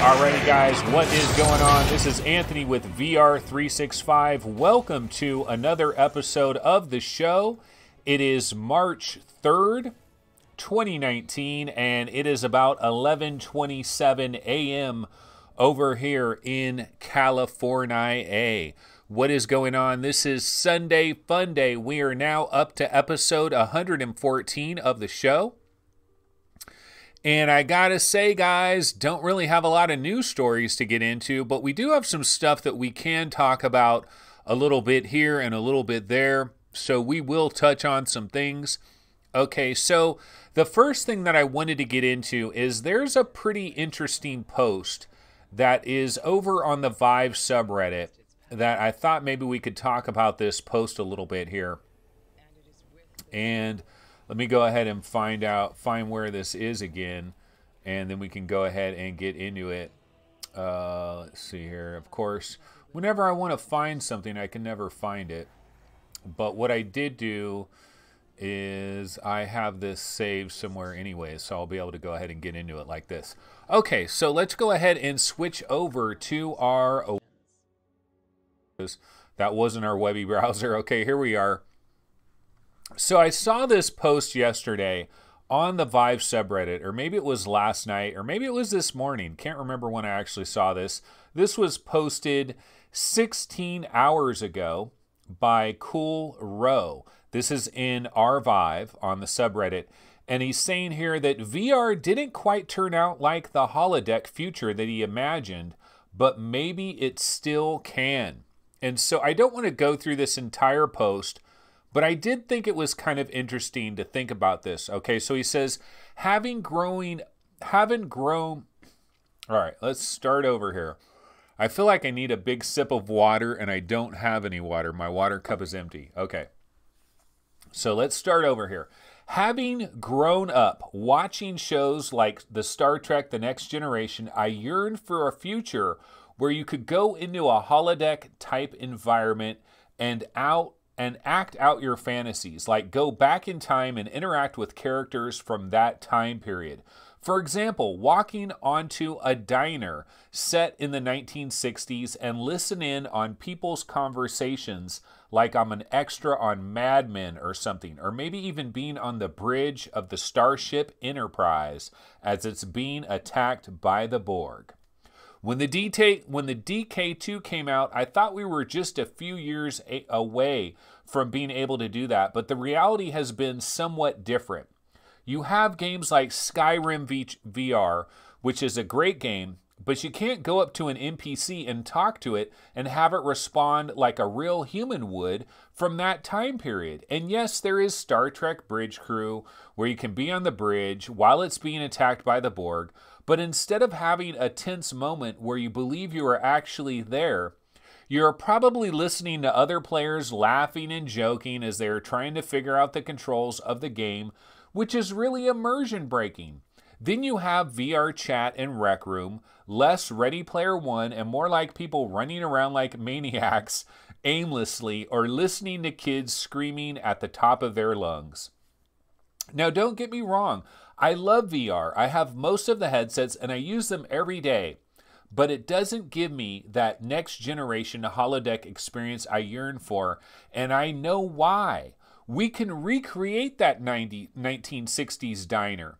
Alrighty guys, what is going on? This is Anthony with VR365. Welcome to another episode of the show. It is March 3rd, 2019, and it is about 11:27 a.m. over here in California. What is going on? This is Sunday Fun Day. We are now up to episode 114 of the show. And I gotta say, guys, don't really have a lot of news stories to get into, but we do have some stuff that we can talk about a little bit here and a little bit there. So we will touch on some things. Okay, so the first thing that I wanted to get into is there's a pretty interesting post that is over on the Vive subreddit that I thought maybe we could talk about this post a little bit here. And let me go ahead and find where this is again, and then we can go ahead and get into it. Let's see here. Of course, whenever I want to find something, I can never find it. But what I did do is I have this saved somewhere anyway, so I'll be able to go ahead and get into it like this. Okay, so let's go ahead and switch over to our... That wasn't our Webby browser. Okay, here we are. So I saw this post yesterday on the Vive subreddit, or maybe it was last night, or maybe it was this morning. Can't remember when I actually saw this. This was posted 16 hours ago by Cool Row. This is in our Vive on the subreddit. And he's saying here that VR didn't quite turn out like the holodeck future that he imagined, but maybe it still can. And so I don't want to go through this entire post, but I did think it was kind of interesting to think about this. Okay, so he says, having grown... All right, let's start over here. I feel like I need a big sip of water, and I don't have any water. My water cup is empty. Okay, so let's start over here. Having grown up watching shows like the Star Trek The Next Generation, I yearn for a future where you could go into a holodeck-type environment and act out your fantasies, like go back in time and interact with characters from that time period. For example, walking onto a diner set in the 1960s and listen in on people's conversations like I'm an extra on Mad Men or something, or maybe even being on the bridge of the Starship Enterprise as it's being attacked by the Borg. When the DK2 came out, I thought we were just a few years away from being able to do that, but the reality has been somewhat different. You have games like Skyrim VR, which is a great game, but you can't go up to an NPC and talk to it and have it respond like a real human would from that time period. And yes, there is Star Trek Bridge Crew, where you can be on the bridge while it's being attacked by the Borg, but instead of having a tense moment where you believe you are actually there, you're probably listening to other players laughing and joking as they are trying to figure out the controls of the game, which is really immersion breaking. Then you have VR chat and Rec Room, less Ready Player One and more like people running around like maniacs aimlessly or listening to kids screaming at the top of their lungs. Now, don't get me wrong. I love VR. I have most of the headsets and I use them every day, but it doesn't give me that next generation holodeck experience I yearn for, and I know why. We can recreate that 1960s diner.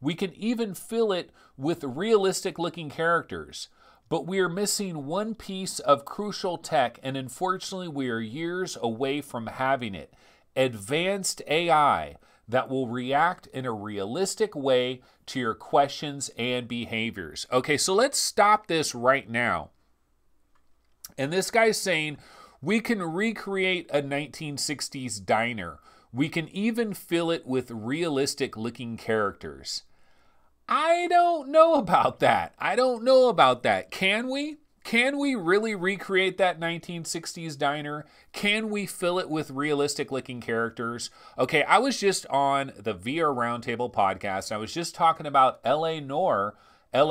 We can even fill it with realistic looking characters, but we are missing one piece of crucial tech, and unfortunately we are years away from having it. Advanced AI that will react in a realistic way to your questions and behaviors. Okay, so let's stop this right now. And this guy's saying we can recreate a 1960s diner. We can even fill it with realistic looking characters. I don't know about that. Can we? Can we really recreate that 1960s diner? Can we fill it with realistic looking characters? Okay, I was just on the VR Roundtable podcast. I was just talking about LA Noire. How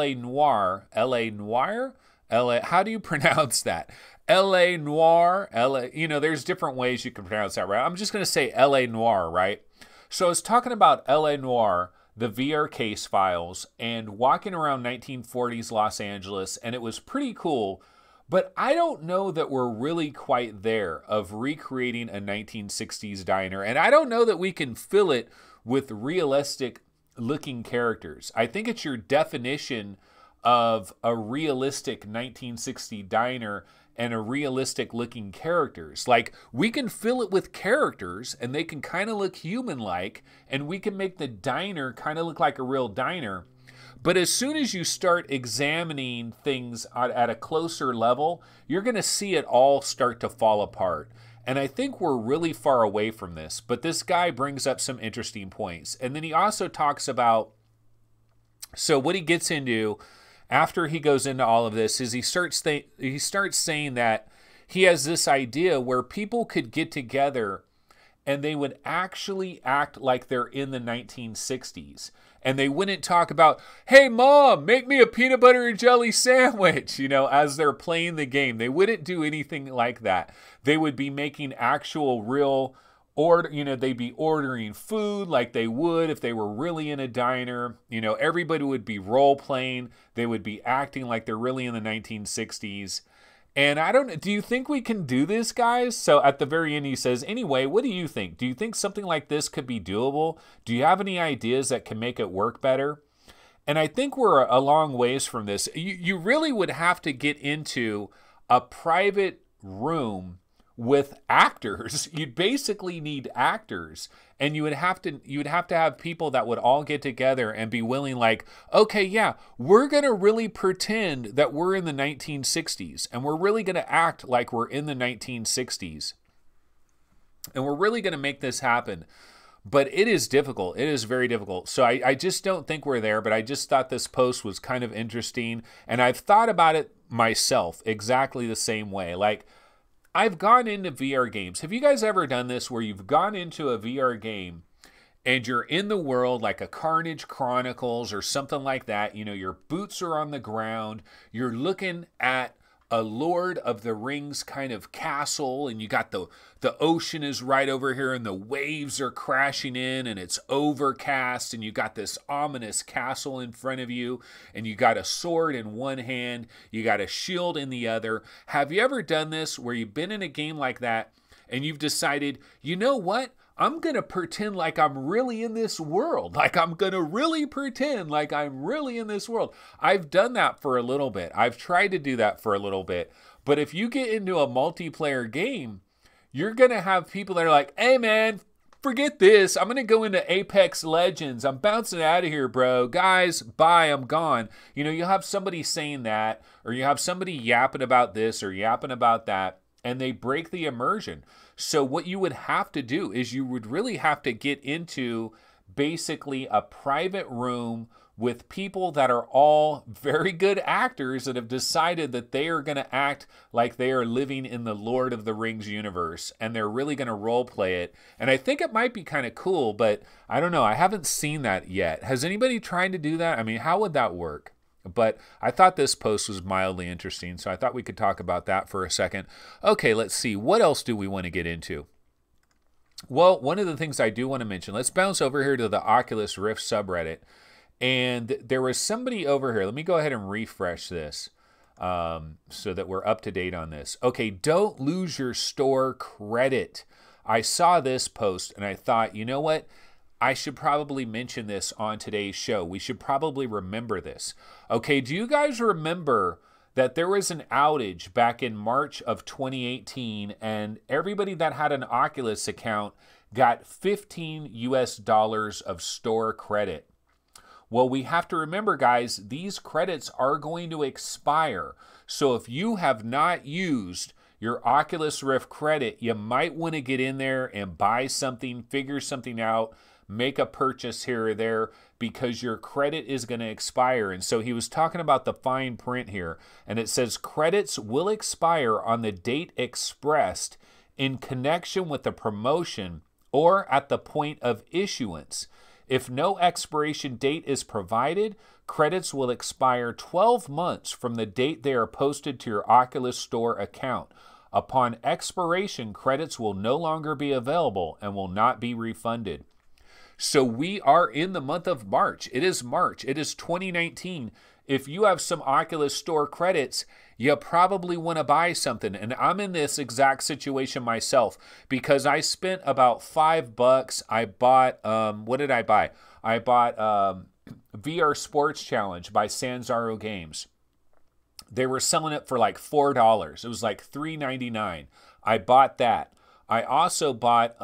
do you pronounce that? LA Noire, there's different ways you can pronounce that, right? I'm just going to say LA Noire, right? So I was talking about LA Noire, the VR case files and walking around 1940s Los Angeles, and it was pretty cool. But I don't know that we're really quite there of recreating a 1960s diner, and I don't know that we can fill it with realistic looking characters. I think it's your definition of a realistic 1960 diner and a realistic looking characters. Like, we can fill it with characters and they can kind of look human-like, and we can make the diner kind of look like a real diner. But as soon as you start examining things at a closer level, you're going to see it all start to fall apart. And I think we're really far away from this. But this guy brings up some interesting points. And then he also talks about, so what he gets into after he goes into all of this is he starts saying that he has this idea where people could get together and they would actually act like they're in the 1960s. And they wouldn't talk about, hey, Mom, make me a peanut butter and jelly sandwich, you know, as they're playing the game. They wouldn't do anything like that. They would be making actual real order, you know, they'd be ordering food like they would if they were really in a diner. You know, everybody would be role playing. They would be acting like they're really in the 1960s. And I don't know, do you think we can do this, guys? So at the very end, he says, anyway, what do you think? Do you think something like this could be doable? Do you have any ideas that can make it work better? And I think we're a long ways from this. You really would have to get into a private room with actors. You'd basically need actors, and you would have to have people that would all get together and be willing, like, okay, yeah, we're going to really pretend that we're in the 1960s, and we're really going to act like we're in the 1960s, and we're really going to make this happen. But it is difficult. It is very difficult. So I just don't think we're there, but I just thought this post was kind of interesting, and I've thought about it myself exactly the same way. Like, I've gone into VR games. Have you guys ever done this where you've gone into a VR game and you're in the world, like a Carnage Chronicles or something like that? You know, your boots are on the ground. You're looking at a Lord of the Rings kind of castle, and you got the ocean is right over here, and the waves are crashing in, and it's overcast, and you got this ominous castle in front of you, and you got a sword in one hand, you got a shield in the other. Have you ever done this where you've been in a game like that and you've decided, you know what? I'm going to pretend like I'm really in this world. Like, I'm going to really pretend like I'm really in this world. I've done that for a little bit. I've tried to do that for a little bit. But if you get into a multiplayer game, you're going to have people that are like, hey, man, forget this. I'm going to go into Apex Legends. I'm bouncing out of here, bro. Guys, bye. I'm gone. You know, you'll have somebody saying that, or you have somebody yapping about this or yapping about that, and they break the immersion. So what you would have to do is you would really have to get into basically a private room with people that are all very good actors that have decided that they are going to act like they are living in the Lord of the Rings universe, and they're really going to role play it. And I think it might be kind of cool, but I don't know. I haven't seen that yet. Has anybody tried to do that? I mean, how would that work? But I thought this post was mildly interesting, so I thought we could talk about that for a second. Okay, let's see. What else do we want to get into? Well, one of the things I do want to mention, let's bounce over here to the Oculus Rift subreddit. And there was somebody over here. Let me go ahead and refresh this so that we're up to date on this. Okay, don't lose your store credit. I saw this post and I thought, you know what? I should probably mention this on today's show. We should probably remember this. Okay, do you guys remember that there was an outage back in March of 2018 and everybody that had an Oculus account got $15 US of store credit? Well, we have to remember, guys, these credits are going to expire. So if you have not used your Oculus Rift credit, you might want to get in there and buy something, figure something out, make a purchase here or there, because your credit is going to expire. And so he was talking about the fine print here, and it says credits will expire on the date expressed in connection with the promotion or at the point of issuance. If no expiration date is provided, credits will expire 12 months from the date they are posted to your Oculus Store account. Upon expiration, credits will no longer be available and will not be refunded. So we are in the month of March. It is March. It is 2019. If you have some Oculus Store credits, you probably want to buy something. And I'm in this exact situation myself because I spent about $5. I bought, what did I buy? I bought VR Sports Challenge by Sanzaro Games. They were selling it for like $4. It was like $3.99. I bought that. I also bought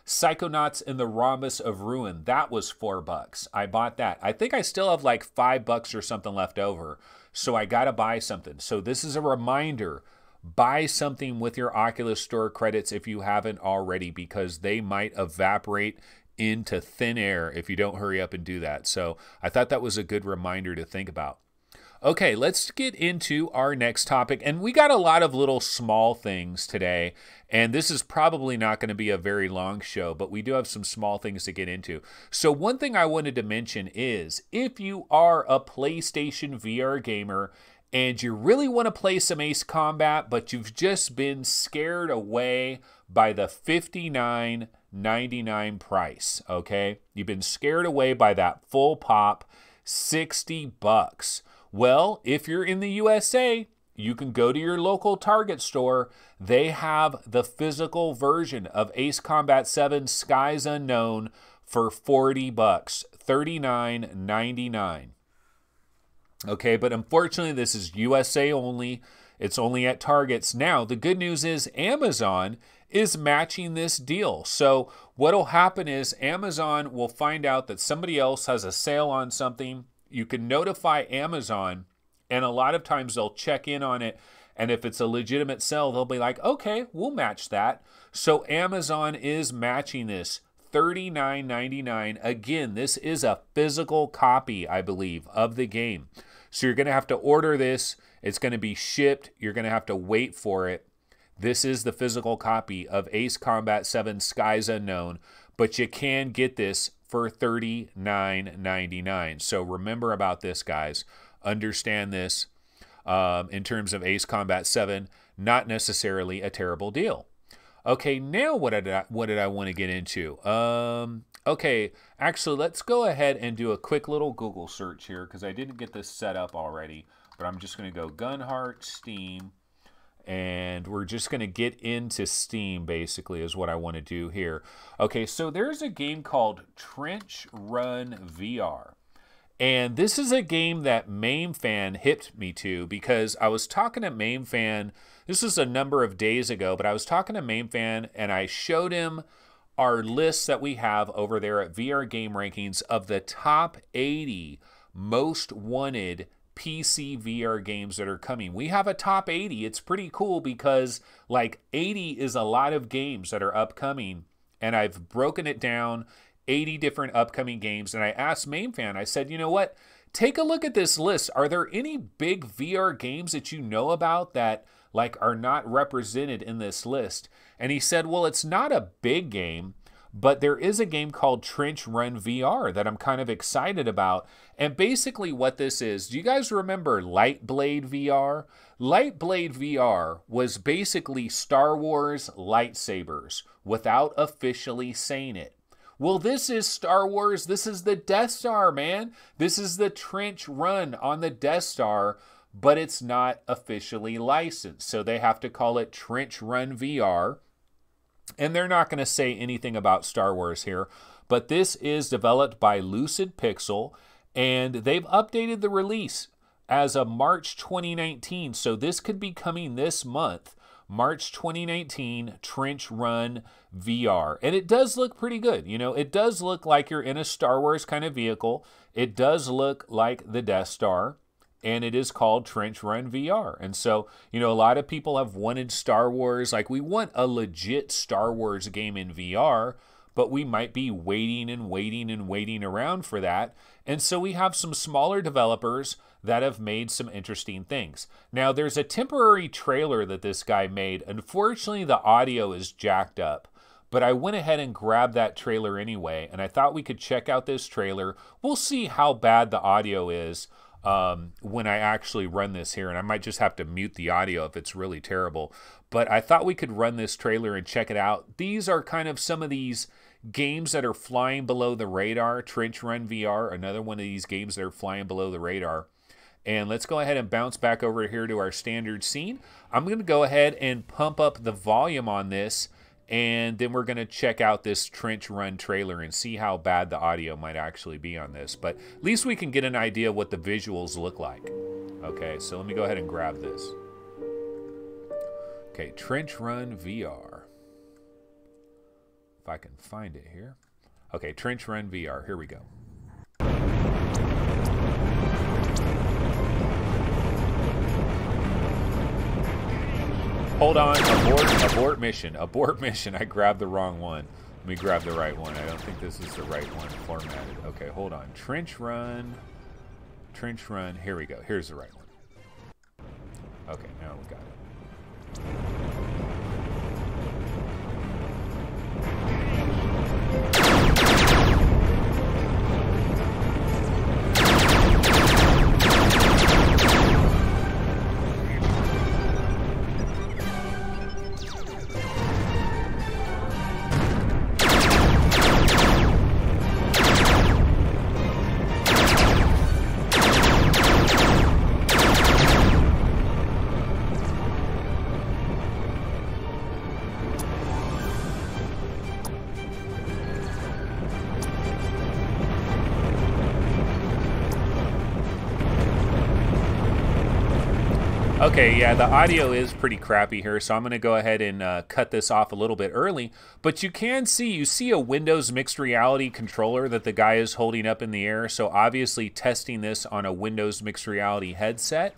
Psychonauts in the Rhombus of Ruin. That was $4. I bought that. I think I still have like $5 or something left over. So I got to buy something. So this is a reminder. Buy something with your Oculus Store credits if you haven't already, because they might evaporate into thin air if you don't hurry up and do that. So I thought that was a good reminder to think about. Okay, let's get into our next topic. And we got a lot of little small things today. And this is probably not going to be a very long show, but we do have some small things to get into. So one thing I wanted to mention is if you are a PlayStation VR gamer and you really want to play some Ace Combat, but you've just been scared away by the $59.99 price, okay? You've been scared away by that full pop $60. Well, if you're in the USA, you can go to your local Target store. They have the physical version of Ace Combat 7 Skies Unknown for $40, $39.99. Okay, but unfortunately, this is USA only. It's only at Targets. Now, the good news is Amazon is matching this deal. So what'll happen is Amazon will find out that somebody else has a sale on something. You can notify Amazon, and a lot of times they'll check in on it. And if it's a legitimate sale, they'll be like, okay, we'll match that. So Amazon is matching this $39.99. Again, this is a physical copy, I believe, of the game. So you're going to have to order this. It's going to be shipped. You're going to have to wait for it. This is the physical copy of Ace Combat 7 Skies Unknown, but you can get this for $39.99. So remember about this, guys. Understand this in terms of Ace Combat 7, not necessarily a terrible deal. Okay, now what did I want to get into? Okay, actually, let's go ahead and do a quick little Google search here because I didn't get this set up already. But I'm just going to go Gunheart, Steam, and we're just going to get into Steam, basically, is what I want to do here. Okay, so there's a game called Trench Run VR. And this is a game that MameFan hipped me to because I was talking to MameFan. This was a number of days ago, but I was talking to MameFan and I showed him our lists that we have over there at VR Game Rankings of the top 80 most wanted PC VR games that are coming. We have a top 80. It's pretty cool because like 80 is a lot of games that are upcoming, and I've broken it down 80 different upcoming games. And I asked MameFan, I said, you know what? Take a look at this list. Are there any big VR games that you know about that like are not represented in this list? And he said, well, it's not a big game, but there is a game called Trench Run VR that I'm kind of excited about. And basically what this is, do you guys remember Lightblade VR? Lightblade VR was basically Star Wars lightsabers without officially saying it. Well, this is Star Wars. This is the Death Star, man. This is the trench run on the Death Star, but it's not officially licensed. So they have to call it Trench Run VR. And they're not going to say anything about Star Wars here. But this is developed by Lucid Pixel, and they've updated the release as of March 2019. So this could be coming this month. March 2019, Trench Run VR. And it does look pretty good. You know, it does look like you're in a Star Wars kind of vehicle. It does look like the Death Star. And it is called Trench Run VR. And so, you know, a lot of people have wanted Star Wars. Like, we want a legit Star Wars game in VR, but we might be waiting and waiting and waiting around for that. And so we have some smaller developers that have made some interesting things. Now, there's a temporary trailer that this guy made. Unfortunately, the audio is jacked up, but I went ahead and grabbed that trailer anyway, and I thought we could check out this trailer. We'll see how bad the audio is when I actually run this here, and I might just have to mute the audio if it's really terrible. But I thought we could run this trailer and check it out. These are kind of some of these games that are flying below the radar. Trench Run VR, another one of these games that are flying below the radar. And let's go ahead and bounce back over here to our standard scene. I'm going to go ahead and pump up the volume on this, and then we're going to check out this Trench Run trailer and see how bad the audio might actually be on this. But at least we can get an idea what the visuals look like. Okay, so let me go ahead and grab this. Okay, Trench Run VR. If I can find it here. Okay, Trench Run VR. Here we go. Hold on, abort mission. Abort mission. I grabbed the wrong one. Let me grab the right one. I don't think this is the right one formatted. Okay, hold on. Trench Run. Trench Run. Here we go. Here's the right one. Okay, now we got it. Okay, yeah, the audio is pretty crappy here, so I'm going to go ahead and cut this off a little bit early. But you can see, you see a Windows mixed reality controller that the guy is holding up in the air. So obviously testing this on a Windows mixed reality headset.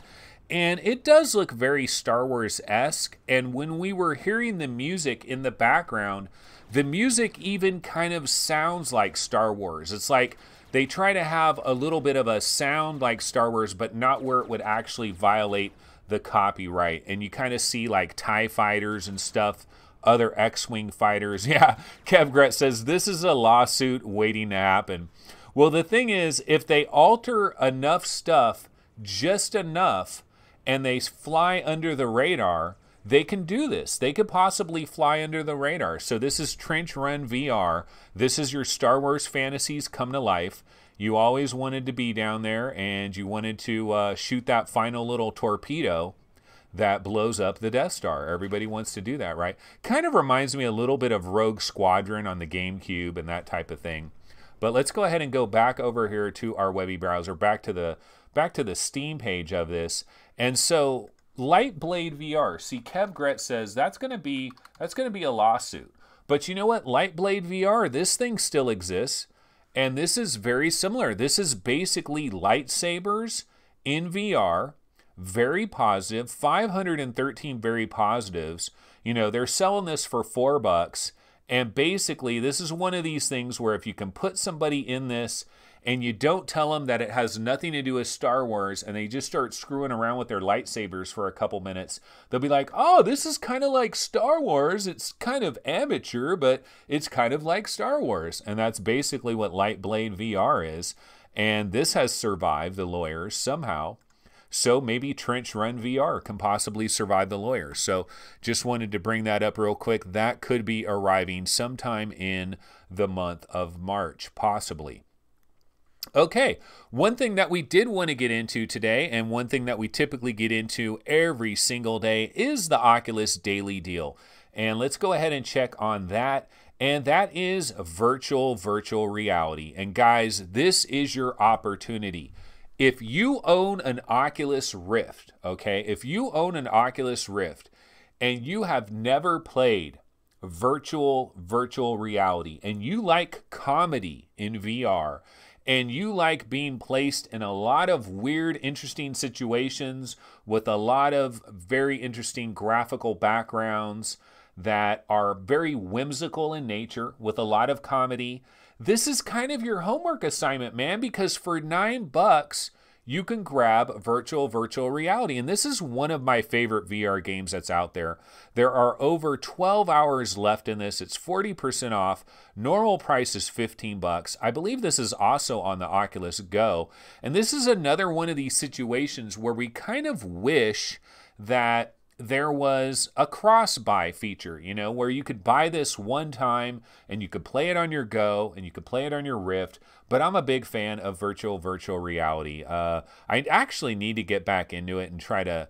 And it does look very Star Wars-esque. And when we were hearing the music in the background, the music even kind of sounds like Star Wars. It's like they try to have a little bit of a sound like Star Wars, but not where it would actually violate the copyright. And you kind of see like TIE fighters and stuff, other X-Wing fighters. Yeah, Kev Gret says, this is a lawsuit waiting to happen. Well, the thing is, if they alter enough stuff, just enough, and they fly under the radar, they can do this. They could possibly fly under the radar. So this is Trench Run VR. This is your Star Wars fantasies come to life. You always wanted to be down there, and you wanted to shoot that final little torpedo that blows up the Death Star. Everybody wants to do that, right? Kind of reminds me a little bit of Rogue Squadron on the GameCube and that type of thing. But let's go ahead and go back over here to our Webby browser, back to the Steam page of this. And so Lightblade VR. See, Kev Gret says that's going to be a lawsuit. But you know what? Lightblade VR, this thing still exists. And this is very similar. This is basically lightsabers in VR. Very positive. 513 very positives. You know, they're selling this for $4. And basically, this is one of these things where if you can put somebody in this and you don't tell them that it has nothing to do with Star Wars, and they just start screwing around with their lightsabers for a couple minutes, they'll be like, oh, this is kind of like Star Wars. It's kind of amateur, but it's kind of like Star Wars. And that's basically what Lightblade VR is. And this has survived the lawyers somehow. So maybe Trench Run VR can possibly survive the lawyers. So just wanted to bring that up real quick. That could be arriving sometime in the month of March, possibly. Okay, one thing that we did want to get into today, and one thing that we typically get into every single day, is the Oculus Daily Deal. And let's go ahead and check on that. And that is virtual reality. And guys, this is your opportunity. If you own an Oculus Rift, okay, if you own an Oculus Rift and you have never played virtual reality, and you like comedy in VR, and you like being placed in a lot of weird, interesting situations with a lot of very interesting graphical backgrounds that are very whimsical in nature with a lot of comedy, this is kind of your homework assignment, man, because for $9, you can grab virtual reality. And this is one of my favorite VR games that's out there. There are over 12 hours left in this. It's 40% off. Normal price is $15. I believe this is also on the Oculus Go. And this is another one of these situations where we kind of wish that there was a cross-buy feature, you know, where you could buy this one time and you could play it on your Go and you could play it on your Rift. But I'm a big fan of virtual reality. I actually need to get back into it and try to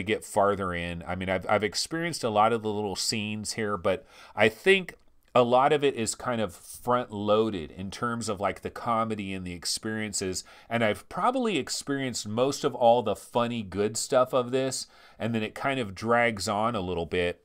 get farther in. I mean, I've experienced a lot of the little scenes here, but I think a lot of it is kind of front loaded in terms of like the comedy and the experiences. And I've probably experienced most of all the funny, good stuff of this. And then it kind of drags on a little bit.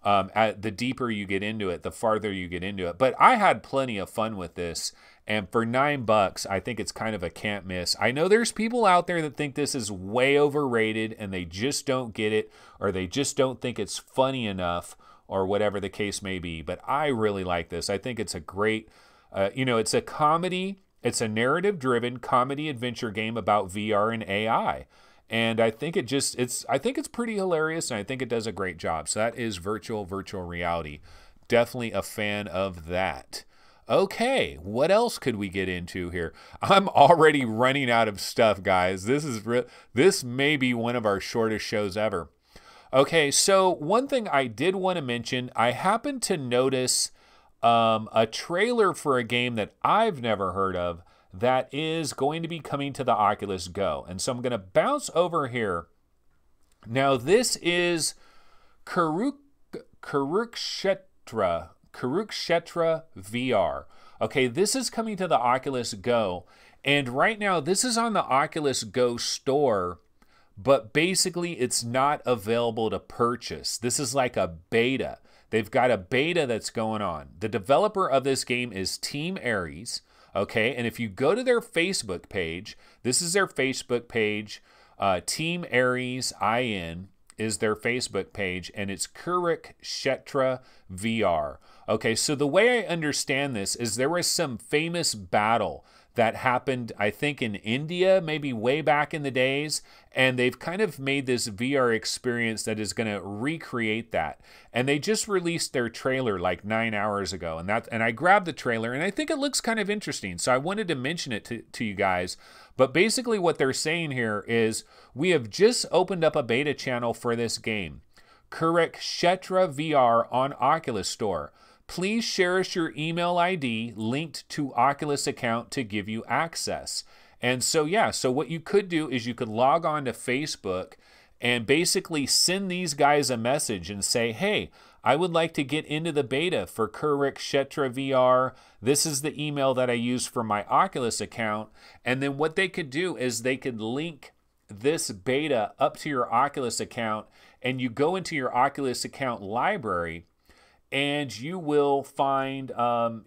The deeper you get into it, the farther you get into it. But I had plenty of fun with this. And for $9, I think it's kind of a can't miss. I know there's people out there that think this is way overrated and they just don't get it, or they just don't think it's funny enough, or whatever the case may be. But I really like this. I think it's a great, you know, it's a comedy. It's a narrative-driven comedy adventure game about VR and AI. And I think I think it's pretty hilarious, and I think it does a great job. So that is virtual reality. Definitely a fan of that. Okay, what else could we get into here? I'm already running out of stuff, guys. This may be one of our shortest shows ever. Okay, so one thing I did want to mention, I happened to notice a trailer for a game that I've never heard of that is going to be coming to the Oculus Go. And so I'm going to bounce over here. Now, this is Kurukshetra VR. Okay, this is coming to the Oculus Go. And right now, this is on the Oculus Go store, but basically it's not available to purchase. This is like a beta. They've got a beta that's going on. The developer of this game is Team Aries. Okay, and if you go to their Facebook page, this is their Facebook page. Team Aries IN is their Facebook page, and it's Kurukshetra VR. Okay, so the way I understand this is there was some famous battle that happened, I think, in India, maybe way back in the days, and they've kind of made this VR experience that is going to recreate that. And they just released their trailer like 9 hours ago, and I grabbed the trailer, and I think it looks kind of interesting, so I wanted to mention it to you guys. But basically what they're saying here is, we have just opened up a beta channel for this game, Kurukshetra VR on Oculus Store. Please share us your email ID linked to Oculus account to give you access. And so, yeah, so what you could do is you could log on to Facebook and basically send these guys a message and say, hey, I would like to get into the beta for Kurukshetra VR. This is the email that I use for my Oculus account. And then what they could do is they could link this beta up to your Oculus account, and you go into your Oculus account library, and you will find,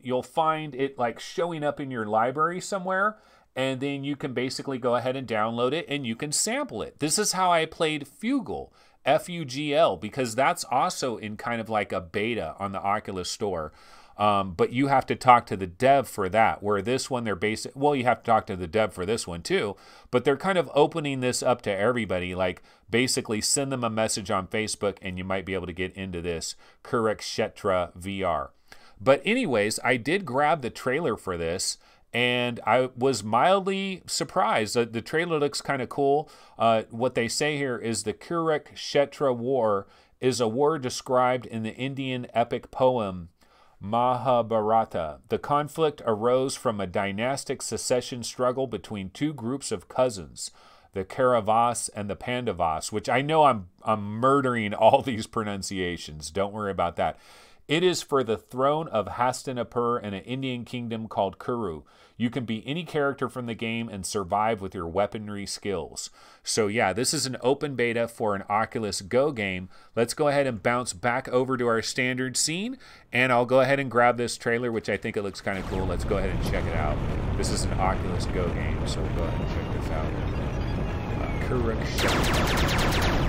you'll find it like showing up in your library somewhere, and then you can basically go ahead and download it and you can sample it. This is how I played Fugl, F-U-G-L, because that's also in kind of like a beta on the Oculus Store. But you have to talk to the dev for that, where this one they're well, you have to talk to the dev for this one too, but they're kind of opening this up to everybody, like basically send them a message on Facebook and you might be able to get into this Kurukshetra VR. But anyways, I did grab the trailer for this, and I was mildly surprised. The trailer looks kind of cool. What they say here is the Kurukshetra War is a war described in the Indian epic poem Mahabharata. The conflict arose from a dynastic succession struggle between two groups of cousins, the Kauravas and the Pandavas, which I know I'm murdering all these pronunciations. Don't worry about that. It is for the throne of Hastinapur in an Indian kingdom called Kuru. You can be any character from the game and survive with your weaponry skills. So yeah, this is an open beta for an Oculus Go game. Let's go ahead and bounce back over to our standard scene, and I'll go ahead and grab this trailer, which I think it looks kind of cool. Let's go ahead and check it out. This is an Oculus Go game, so we'll go ahead and check this out. Kurukshetra.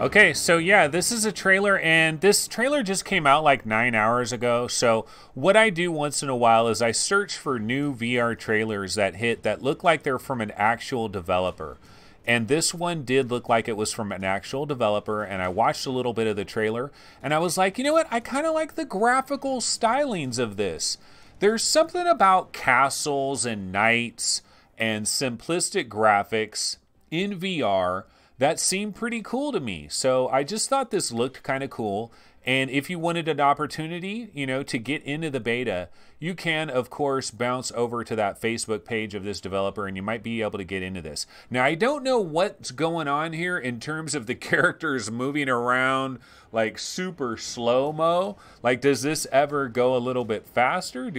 Okay, so yeah, this is a trailer, and this trailer just came out like 9 hours ago. So what I do once in a while is I search for new VR trailers that hit that look like they're from an actual developer. And this one did look like it was from an actual developer, and I watched a little bit of the trailer, and I was like, you know what? I kind of like the graphical stylings of this. There's something about castles and knights and simplistic graphics in VR that seemed pretty cool to me. So I just thought this looked kind of cool. And if you wanted an opportunity, you know, to get into the beta, you can, of course, bounce over to that Facebook page of this developer and you might be able to get into this. Now, I don't know what's going on here in terms of the characters moving around like super slow-mo. Like, does this ever go a little bit faster?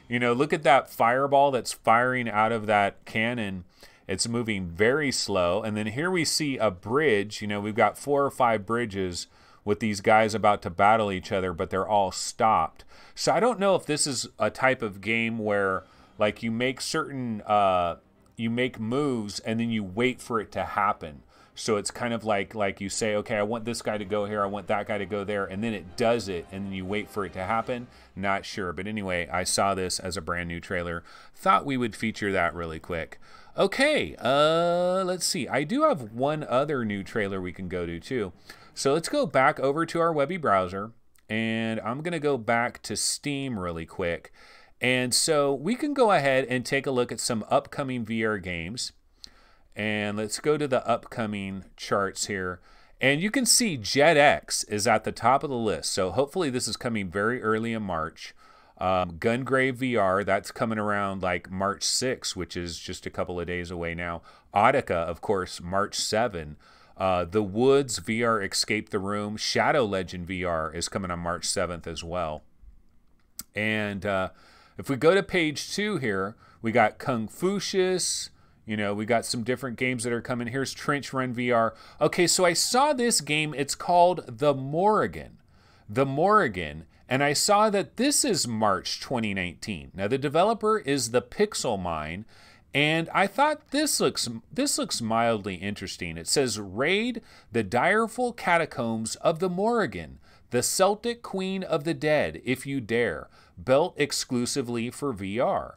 Look at that fireball that's firing out of that cannon. It's moving very slow. And then here we see a bridge. You know, we've got 4 or 5 bridges with these guys about to battle each other, but they're all stopped. So I don't know if this is a type of game where like you make certain, you make moves and then you wait for it to happen. So it's kind of like you say, okay, I want this guy to go here, I want that guy to go there, and then it does it, and then you wait for it to happen. Not sure, but anyway, I saw this as a brand new trailer. Thought we would feature that really quick. Okay, let's see. I do have one other new trailer we can go to too. So let's go back over to our Webby browser, and I'm gonna go back to Steam really quick. And so we can go ahead and take a look at some upcoming VR games. And let's go to the upcoming charts here. And you can see JetX is at the top of the list. So hopefully this is coming very early in March. Gungrave VR, that's coming around like March 6, which is just a couple of days away now. Audica, of course, March 7. The Woods VR Escape the Room. Shadow Legend VR is coming on March 7th as well. And if we go to page 2 here, we got Confucius. You know, we got some different games that are coming. Here's Trench Run VR. Okay, so I saw this game. It's called The Morrigan. The Morrigan. And I saw that this is March 2019. Now, the developer is the Pixel Mine. And I thought this looks mildly interesting. It says, raid the direful catacombs of the Morrigan, the Celtic queen of the dead, if you dare. Built exclusively for VR.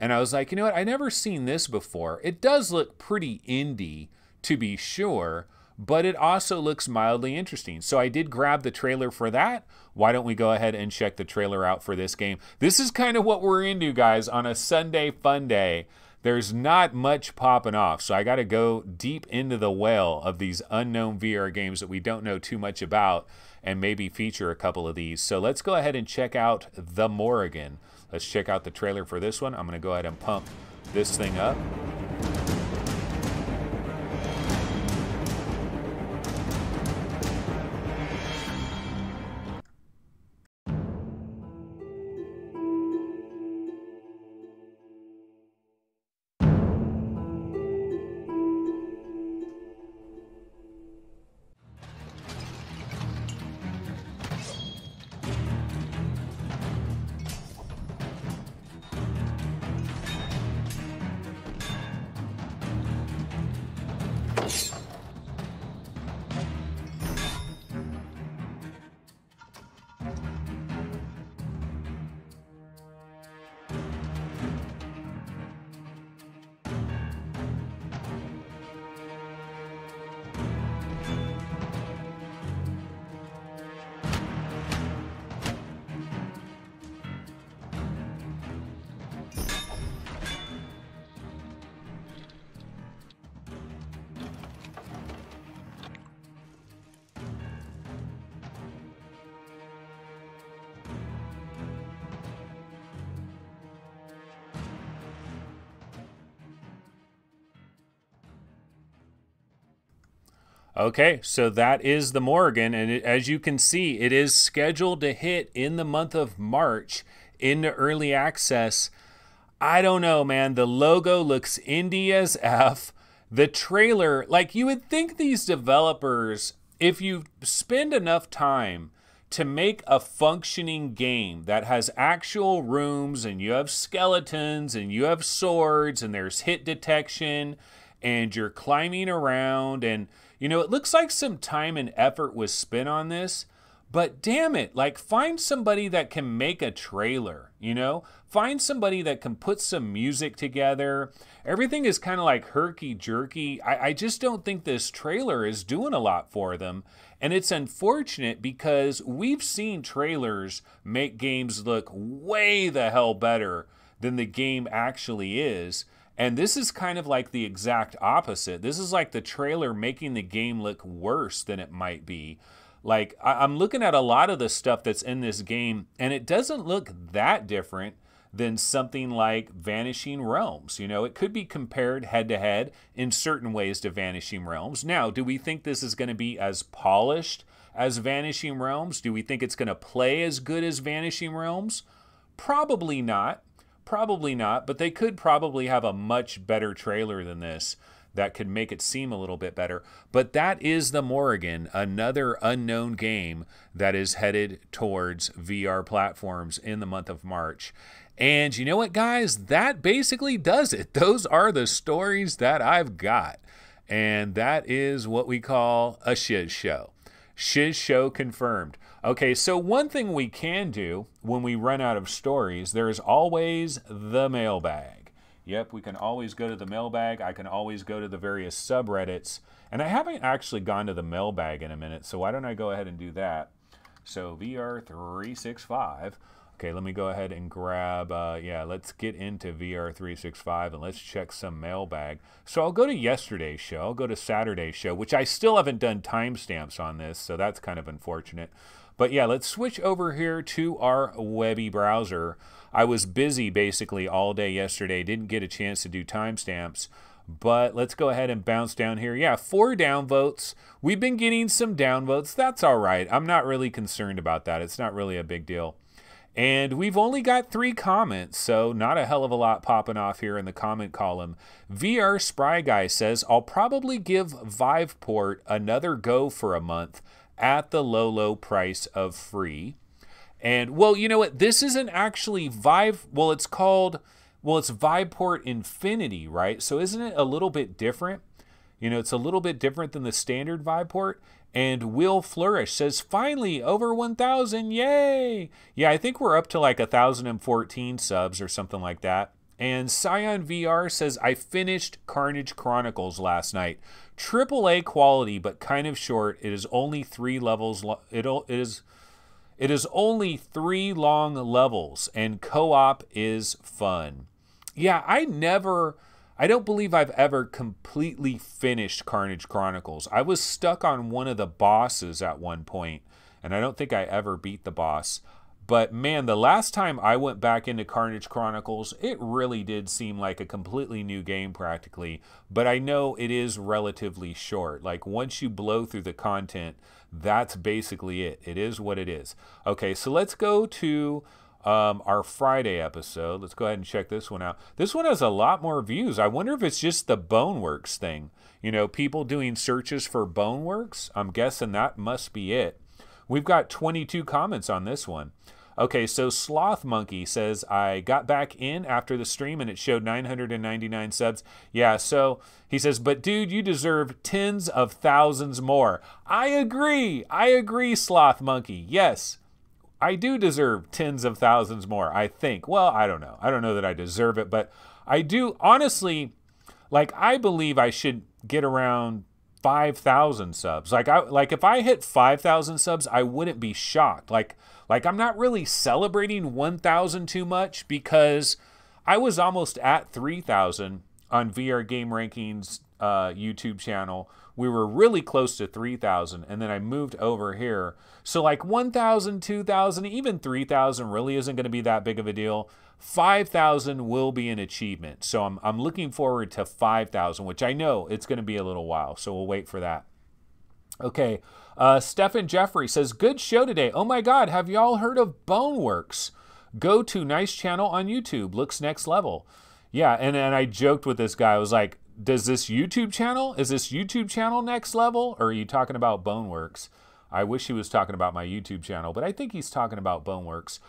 And I was like, you know what? I never seen this before. It does look pretty indie, to be sure, but it also looks mildly interesting. So I did grab the trailer for that. Why don't we go ahead and check the trailer out for this game? This is kind of what we're into, guys, on a Sunday fun day. There's not much popping off, so I got to go deep into the well of these unknown VR games that we don't know too much about and maybe feature a couple of these. So let's go ahead and check out The Morrigan. Let's check out the trailer for this one. I'm going to go ahead and pump this thing up. Okay, so that is the Morrigan, and as you can see, it is scheduled to hit in the month of March into early access. I don't know, man. The logo looks indie as F. The trailer, like, you would think these developers, if you spend enough time to make a functioning game that has actual rooms and you have skeletons and you have swords and there's hit detection and you're climbing around and You know, it looks like some time and effort was spent on this, but damn it, like find somebody that can make a trailer, you know? Find somebody that can put some music together. Everything is kind of like herky-jerky. I just don't think this trailer is doing a lot for them. And it's unfortunate because we've seen trailers make games look way the hell better than the game actually is. And this is kind of like the exact opposite. This is like the trailer making the game look worse than it might be. Like, I'm looking at a lot of the stuff that's in this game, and it doesn't look that different than something like Vanishing Realms. You know, it could be compared head-to-head in certain ways to Vanishing Realms. Now, do we think this is going to be as polished as Vanishing Realms? Do we think it's going to play as good as Vanishing Realms? Probably not. Probably not, but they could probably have a much better trailer than this that could make it seem a little bit better. But that is the Morrigan, another unknown game that is headed towards VR platforms in the month of March. And you know what, guys? That basically does it. Those are the stories that I've got. And that is what we call a shiz show. Shiz show confirmed. Okay, so one thing we can do when we run out of stories, there is always the mailbag. Yep, we can always go to the mailbag. I can always go to the various subreddits. And I haven't actually gone to the mailbag in a minute, so why don't I go ahead and do that? So VR365. Okay, let me go ahead and grab, let's get into VR365 and let's check some mailbag. So I'll go to yesterday's show. I'll go to Saturday's show, which I still haven't done timestamps on this, so that's kind of unfortunate. But yeah, let's switch over here to our webby browser. I was busy basically all day yesterday, didn't get a chance to do timestamps, but let's go ahead and bounce down here. Yeah, 4 downvotes. We've been getting some downvotes. That's all right. I'm not really concerned about that. It's not really a big deal. And we've only got 3 comments, so not a hell of a lot popping off here in the comment column. VR Spry Guy says, I'll probably give Viveport another go for a month at the low price of free. And, well, you know what? This isn't actually it's Viveport Infinity, right? So isn't it a little bit different? You know, it's a little bit different than the standard Viveport. And Will Flourish says, finally, over 1,000, yay! Yeah, I think we're up to like 1,014 subs or something like that. And Scion VR says, I finished Carnage Chronicles last night. AAA quality, but kind of short. It is only 3 levels. It is only 3 long levels, and co-op is fun. Yeah, I don't believe I've ever completely finished Carnage Chronicles. I was stuck on one of the bosses at one point, and I don't think I ever beat the boss. But man, the last time I went back into Carnage Chronicles, it really did seem like a completely new game practically. But I know it is relatively short. Like once you blow through the content, that's basically it. It is what it is. Okay, so let's go to our Friday episode. Let's go ahead and check this one out. This one has a lot more views. I wonder if it's just the BONEWORKS thing. You know, people doing searches for BONEWORKS. I'm guessing that must be it. We've got 22 comments on this one. Okay, so Sloth Monkey says, I got back in after the stream and it showed 999 subs. Yeah, so he says, but dude, you deserve tens of thousands more. I agree, Sloth Monkey. Yes, I do deserve tens of thousands more, I think. Well, I don't know. I don't know that I deserve it, but I do, honestly, like, I believe I should get around 5,000 subs. Like if I hit 5,000 subs, I wouldn't be shocked. Like I'm not really celebrating 1,000 too much because I was almost at 3,000 on VR Game Rankings YouTube channel. We were really close to 3,000, and then I moved over here. So like 1,000, 2,000, even 3,000 really isn't going to be that big of a deal. 5,000 will be an achievement. So I'm looking forward to 5,000, which I know it's going to be a little while. So we'll wait for that. Okay, Stephen Jeffrey says, good show today. Oh my God, have y'all heard of BONEWORKS? Go to nice channel on YouTube. Looks next level. Yeah, and I joked with this guy. I was like, is this YouTube channel next level? Or are you talking about BONEWORKS? I wish he was talking about my YouTube channel, but I think he's talking about BONEWORKS.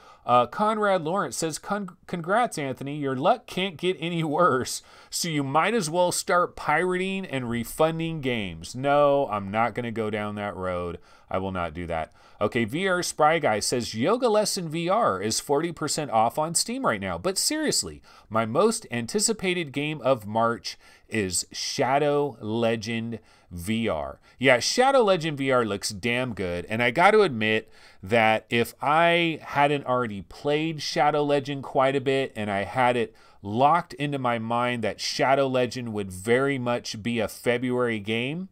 Conrad Lawrence says, congrats, Anthony. Your luck can't get any worse, so you might as well start pirating and refunding games. No, I'm not going to go down that road. I will not do that. Okay, VR Spry Guy says, Yoga Lesson VR is 40% off on Steam right now. But seriously, my most anticipated game of March is Shadow Legend VR. Yeah, Shadow Legend VR looks damn good. And I got to admit that if I hadn't already played Shadow Legend quite a bit and I had it locked into my mind that Shadow Legend would very much be a February game,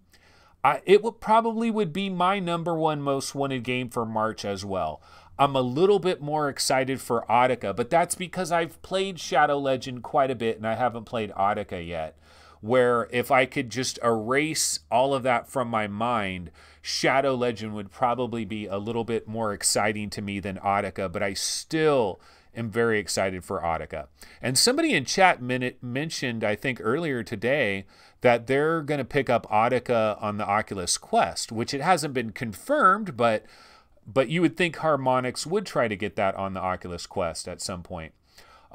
it probably would be my #1 most wanted game for March as well. I'm a little bit more excited for Audica, but that's because I've played Shadow Legend quite a bit and I haven't played Audica yet. Where if I could just erase all of that from my mind, Shadow Legend would probably be a little bit more exciting to me than Audica, but I still am very excited for Audica. And somebody in chat mentioned, I think earlier today, that they're going to pick up Audica on the Oculus Quest, which it hasn't been confirmed, but you would think Harmonix would try to get that on the Oculus Quest at some point.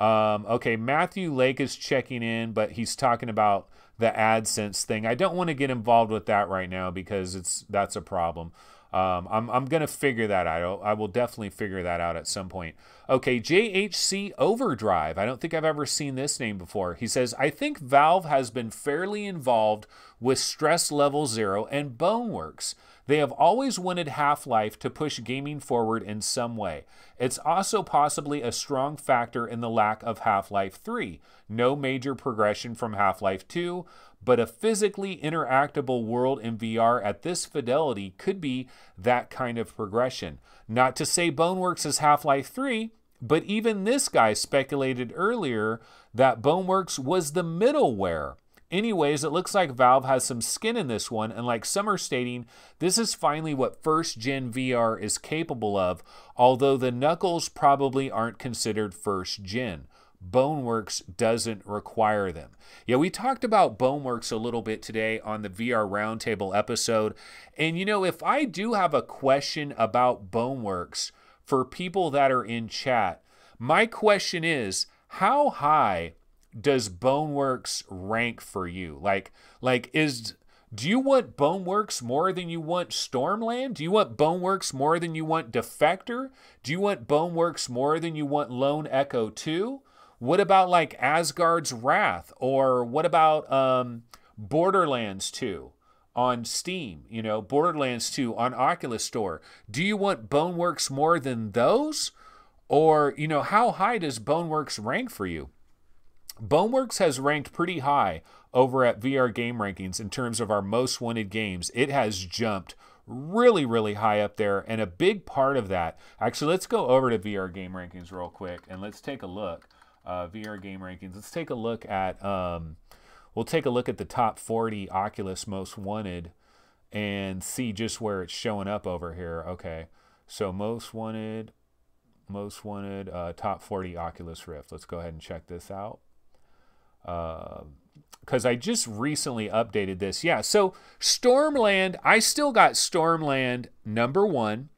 Okay, Matthew Lake is checking in, but he's talking about the AdSense thing. I don't want to get involved with that right now because that's a problem. I'm going to figure that out. I will definitely figure that out at some point. Okay, JHC Overdrive. I don't think I've ever seen this name before. He says, I think Valve has been fairly involved with Stress Level Zero and BONEWORKS. They have always wanted Half-Life to push gaming forward in some way. It's also possibly a strong factor in the lack of Half-Life 3. No major progression from Half-Life 2, but a physically interactable world in VR at this fidelity could be that kind of progression. Not to say BONEWORKS is Half-Life 3, but even this guy speculated earlier that BONEWORKS was the middleware. Anyways, it looks like Valve has some skin in this one, and like some are stating, this is finally what first-gen VR is capable of, although the Knuckles probably aren't considered first-gen. BONEWORKS doesn't require them. Yeah, we talked about BONEWORKS a little bit today on the VR Roundtable episode, and you know, if I do have a question about BONEWORKS for people that are in chat, my question is, how high does BONEWORKS rank for you? Do you want BONEWORKS more than you want Stormland? Do you want BONEWORKS more than you want Defector? Do you want BONEWORKS more than you want Lone Echo 2? What about like Asgard's Wrath? Or what about Borderlands 2 on Steam? You know, Borderlands 2 on Oculus Store. Do you want BONEWORKS more than those? Or, you know, how high does BONEWORKS rank for you? BONEWORKS has ranked pretty high over at VR Game Rankings in terms of our most wanted games. It has jumped really, really high up there, and a big part of that, actually, let's go over to VR Game Rankings real quick, and let's take a look. VR Game Rankings, let's take a look at, we'll take a look at the top 40 Oculus most wanted and see just where it's showing up over here. Okay, so most wanted, top 40 Oculus Rift. Let's go ahead and check this out. Because I just recently updated this. Yeah, so Stormland, I still got Stormland #1,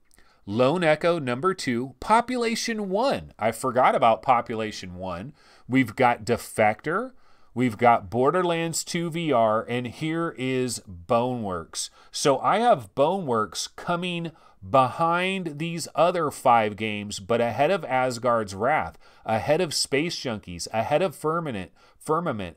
Lone Echo #2, Population 1. I forgot about Population 1. We've got Defector, we've got Borderlands 2 VR, and here is BONEWORKS. So I have BONEWORKS coming behind these other 5 games, but ahead of Asgard's Wrath, ahead of Space Junkies, ahead of Firmament,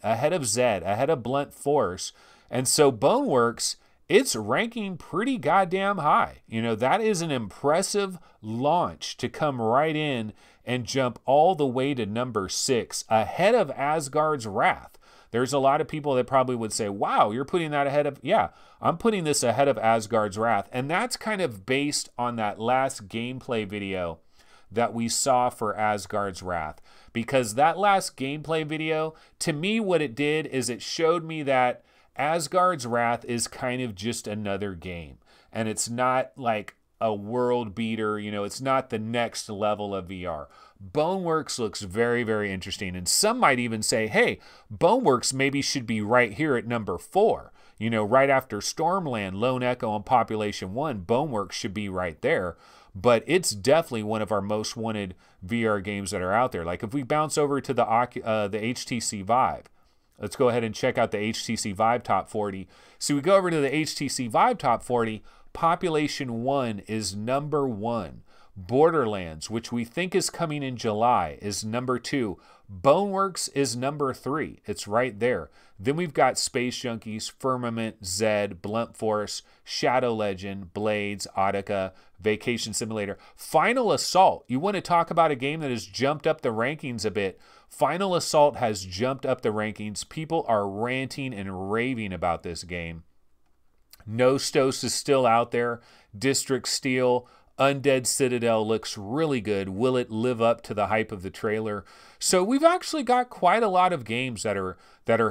ahead of Zed, ahead of Blunt Force. And so BONEWORKS, it's ranking pretty goddamn high. You know, that is an impressive launch to come right in and jump all the way to #6, ahead of Asgard's Wrath. There's a lot of people that probably would say, wow, you're putting that ahead of, yeah, I'm putting this ahead of Asgard's Wrath. And that's kind of based on that last gameplay video that we saw for Asgard's Wrath. Because that last gameplay video, to me, what it did is it showed me that Asgard's Wrath is kind of just another game. And it's not like a world beater, you know, it's not the next level of VR. BONEWORKS looks very, very interesting. And some might even say, hey, BONEWORKS maybe should be right here at #4. You know, right after Stormland, Lone Echo, and Population 1, BONEWORKS should be right there. But it's definitely one of our most wanted VR games that are out there. Like if we bounce over to the HTC Vive, let's go ahead and check out the HTC Vive Top 40. So we go over to the HTC Vive Top 40. Population 1 is number 1. Borderlands, which we think is coming in July, is number 2. BONEWORKS is number 3. It's right there. Then we've got Space Junkies, Firmament, Zed, Blunt Force, Shadow Legend, Blades, Audica, Vacation Simulator. Final Assault. You want to talk about a game that has jumped up the rankings a bit. Final Assault has jumped up the rankings. People are ranting and raving about this game. Nostos is still out there. District Steel, Undead Citadel looks really good. Will it live up to the hype of the trailer? So we've actually got quite a lot of games that are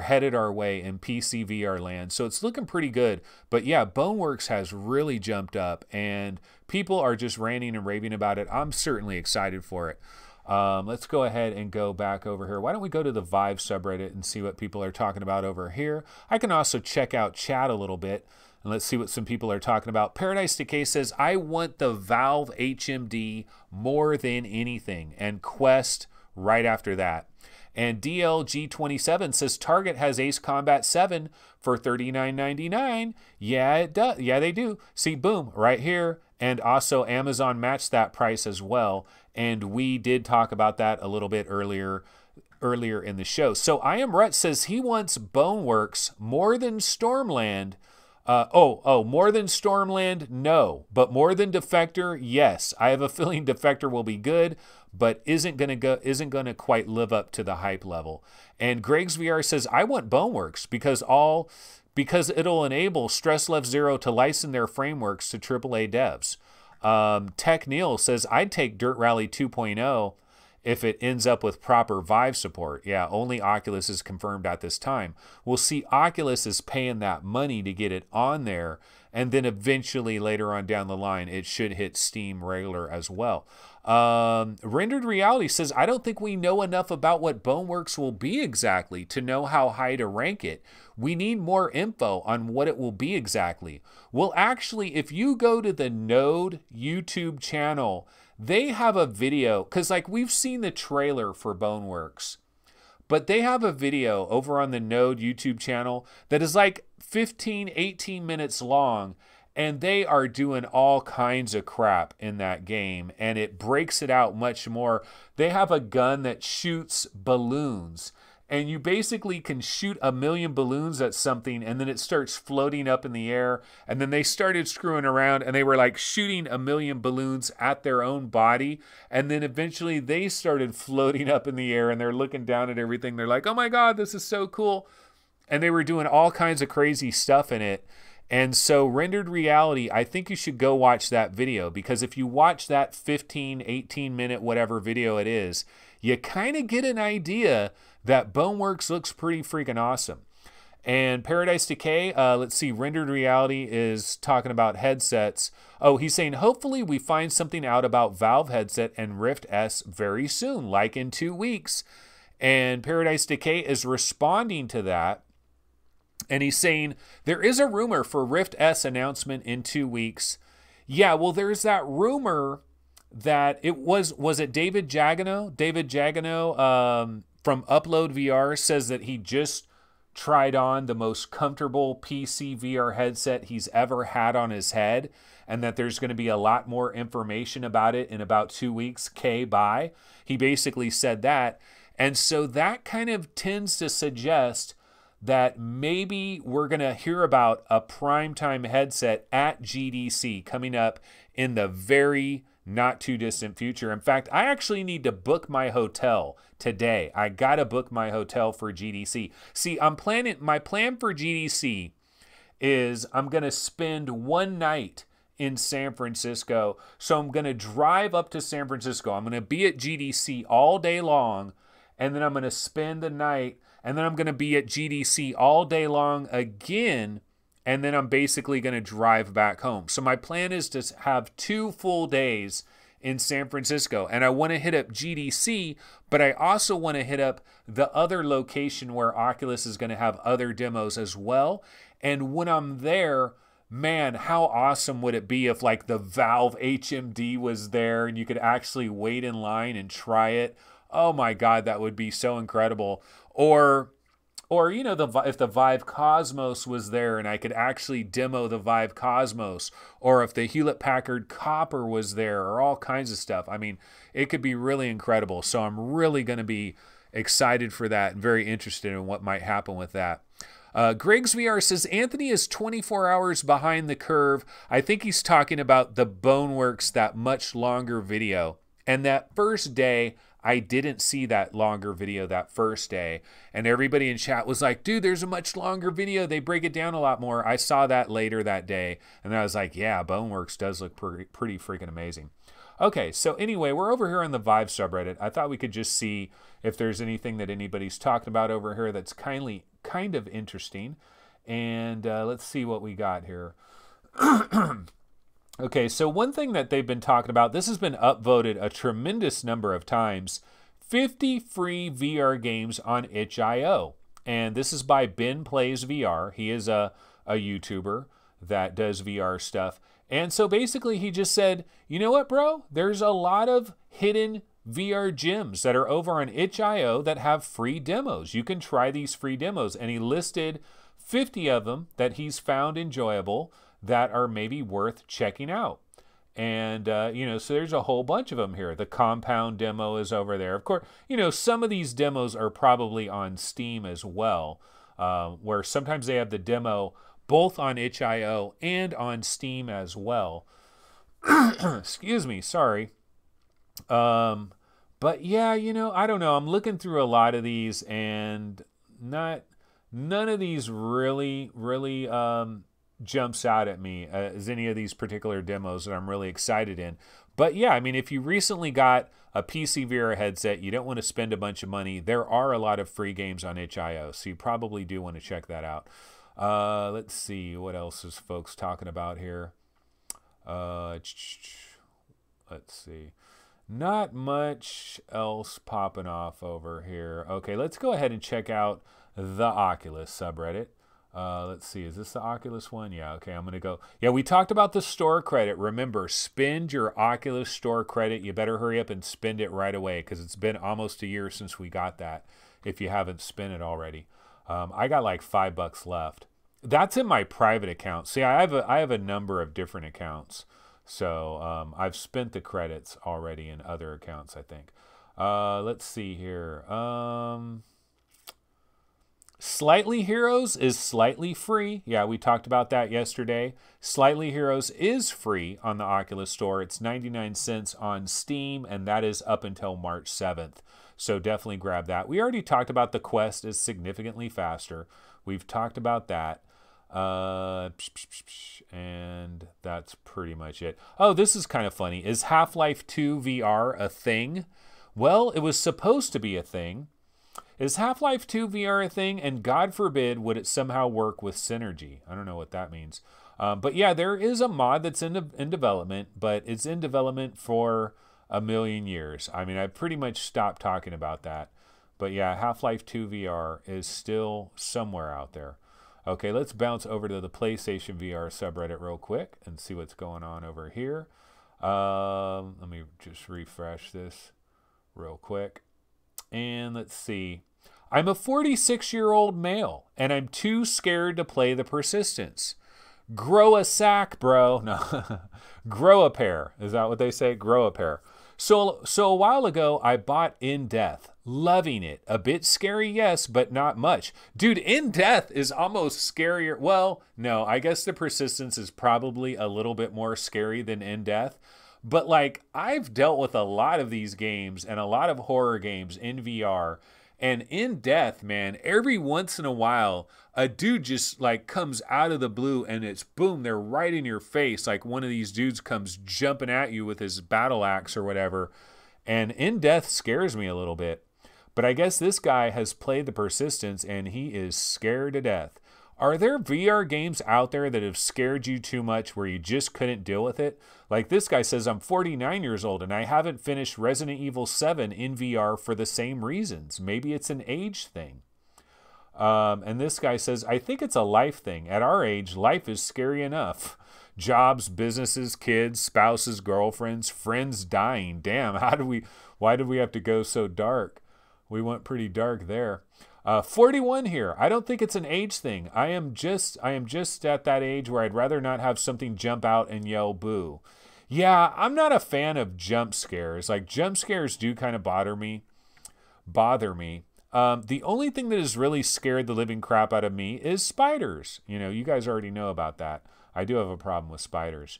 headed our way in PC VR land. So it's looking pretty good. But yeah, BONEWORKS has really jumped up and people are just ranting and raving about it. I'm certainly excited for it. Let's go ahead and go back over here. Why don't we go to the Vive subreddit and see what people are talking about over here? I can also check out chat a little bit. And let's see what some people are talking about. Paradise Decay says, I want the Valve HMD more than anything. And Quest right after that. And DLG27 says, Target has Ace Combat 7 for $39.99. Yeah, it does. Yeah, they do. See, boom, right here. And also Amazon matched that price as well. And we did talk about that a little bit earlier in the show. So I Am Rut says he wants BONEWORKS more than Stormland. More than Stormland, no. But more than Defector, yes. I have a feeling Defector will be good, but isn't gonna quite live up to the hype level. And Greg's VR says, I want BONEWORKS because it'll enable Stress Left Zero to license their frameworks to AAA devs. Tech Neil says, I'd take Dirt Rally 2.0 if it ends up with proper Vive support. Yeah, only Oculus is confirmed at this time. We'll see Oculus is paying that money to get it on there, and then eventually later on down the line, it should hit Steam regular as well. Rendered Reality says, I don't think we know enough about what BONEWORKS will be exactly to know how high to rank it. We need more info on what it will be exactly. Well, actually, if you go to the Node YouTube channel, they have a video, because like we've seen the trailer for BONEWORKS, but they have a video over on the Node YouTube channel that is like 15, 18 minutes long, and they are doing all kinds of crap in that game, and it breaks it out much more. They have a gun that shoots balloons, and you basically can shoot 1 million balloons at something, and then it starts floating up in the air. And then they started screwing around, and they were like shooting 1 million balloons at their own body. And then eventually they started floating up in the air, and they're looking down at everything. They're like, oh my God, this is so cool. And they were doing all kinds of crazy stuff in it. And so Rendered Reality, I think you should go watch that video, because if you watch that 15, 18 minute, whatever video it is, you kind of get an idea that BONEWORKS looks pretty freaking awesome. And Paradise Decay, let's see, Rendered Reality is talking about headsets. Oh, he's saying, hopefully we find something out about Valve headset and Rift S very soon, like in 2 weeks. And Paradise Decay is responding to that. And he's saying, there is a rumor for Rift S announcement in 2 weeks. Yeah, well, there's that rumor that it was it David Jagano? David Jagano from Upload VR says that he just tried on the most comfortable PC VR headset he's ever had on his head, and that there's going to be a lot more information about it in about 2 weeks. Bye. He basically said that. And so that kind of tends to suggest that maybe we're going to hear about a primetime headset at GDC coming up in the very not too distant future. In fact, I actually need to book my hotel today. I got to book my hotel for GDC. See, my plan for GDC is I'm going to spend 1 night in San Francisco. So I'm going to drive up to San Francisco. I'm going to be at GDC all day long, and then I'm going to spend the night, and then I'm going to be at GDC all day long again, and then I'm basically going to drive back home. So my plan is to have 2 full days in San Francisco, and I want to hit up GDC, but I also want to hit up the other location where Oculus is going to have other demos as well. And when I'm there, man, how awesome would it be if like the Valve HMD was there and you could actually wait in line and try it? Oh my God, that would be so incredible. Or you know, if the Vive Cosmos was there and I could actually demo the Vive Cosmos, or if the Hewlett-Packard Copper was there, or all kinds of stuff. I mean, it could be really incredible. So I'm really going to be excited for that and very interested in what might happen with that. Griggs VR says, Anthony is 24 hours behind the curve. I think he's talking about the BONEWORKS, that much longer video. And that first day, I didn't see that longer video that first day. And everybody in chat was like, dude, there's a much longer video. They break it down a lot more. I saw that later that day. And I was like, yeah, BONEWORKS does look pretty freaking amazing. Okay, so anyway, we're over here on the Vive subreddit. I thought we could just see if there's anything that anybody's talking about over here that's kind of interesting. And let's see what we got here. Okay, so one thing that they've been talking about, this has been upvoted a tremendous number of times, 50 free VR games on itch.io. And this is by Ben Plays VR. He is a YouTuber that does VR stuff. And so basically he just said, you know what, bro? There's a lot of hidden VR gyms that are over on itch.io that have free demos. You can try these free demos. And he listed 50 of them that he's found enjoyable that are maybe worth checking out. And, you know, so there's a whole bunch of them here. The Compound demo is over there. Of course, you know, some of these demos are probably on Steam as well, where sometimes they have the demo both on itch.io and on Steam as well. Excuse me, sorry. But yeah, you know, I don't know. I'm looking through a lot of these and none of these really jumps out at me as any of these particular demos that I'm really excited in. But yeah, I mean, if you recently got a PC VR headset, you don't want to spend a bunch of money, there are a lot of free games on itch.io, so you probably do want to check that out. Let's see, what else is folks talking about here? Let's see. Not much else popping off over here. Okay, let's go ahead and check out the Oculus subreddit. Let's see, is this the Oculus one? Yeah, okay, I'm going to go. Yeah, we talked about the store credit. Remember, spend your Oculus Store Credit. You better hurry up and spend it right away because it's been almost a year since we got that if you haven't spent it already. I got like $5 left. That's in my private account. See, I have a number of different accounts. So I've spent the credits already in other accounts, I think. Let's see here. Slightly Heroes is slightly free. Yeah, we talked about that yesterday. Slightly Heroes is free on the Oculus Store. It's 99 cents on Steam, and that is up until March 7th. So definitely grab that. We already talked about the Quest is significantly faster. We've talked about that. And that's pretty much it. Oh, this is kind of funny. Is Half-Life 2 VR a thing? Well, it was supposed to be a thing. Is Half-Life 2 VR a thing? And God forbid, would it somehow work with Synergy? I don't know what that means. But yeah, there is a mod that's in development, but it's in development for a million years. I mean, I pretty much stopped talking about that. But yeah, Half-Life 2 VR is still somewhere out there. Okay, let's bounce over to the PlayStation VR subreddit real quick and see what's going on over here. Let me just refresh this real quick. And let's see. I'm a 46-year-old male, and I'm too scared to play the Persistence. Grow a sack, bro. No, grow a pair. Is that what they say? Grow a pair. So a while ago, I bought In Death. Loving it. A bit scary, yes, but not much. Dude, In Death is almost scarier. Well, no, I guess the Persistence is probably a little bit more scary than In Death. But like, I've dealt with a lot of these games and a lot of horror games in VR. And In Death, man, every once in a while, a dude just like comes out of the blue and it's boom, they're right in your face. Like one of these dudes comes jumping at you with his battle axe or whatever. And In Death scares me a little bit. But I guess this guy has played the Persistence and he is scared to death. Are there VR games out there that have scared you too much where you just couldn't deal with it? Like this guy says, I'm 49 years old and I haven't finished Resident Evil 7 in VR for the same reasons. Maybe it's an age thing. And this guy says, I think it's a life thing. At our age, life is scary enough. Jobs, businesses, kids, spouses, girlfriends, friends dying. Damn, why did we have to go so dark? We went pretty dark there. 41 here. I don't think it's an age thing. I am just at that age where I'd rather not have something jump out and yell boo. Yeah, I'm not a fan of jump scares. Like, jump scares do kind of bother me. The only thing that has really scared the living crap out of me is spiders. You know, you guys already know about that. I do have a problem with spiders.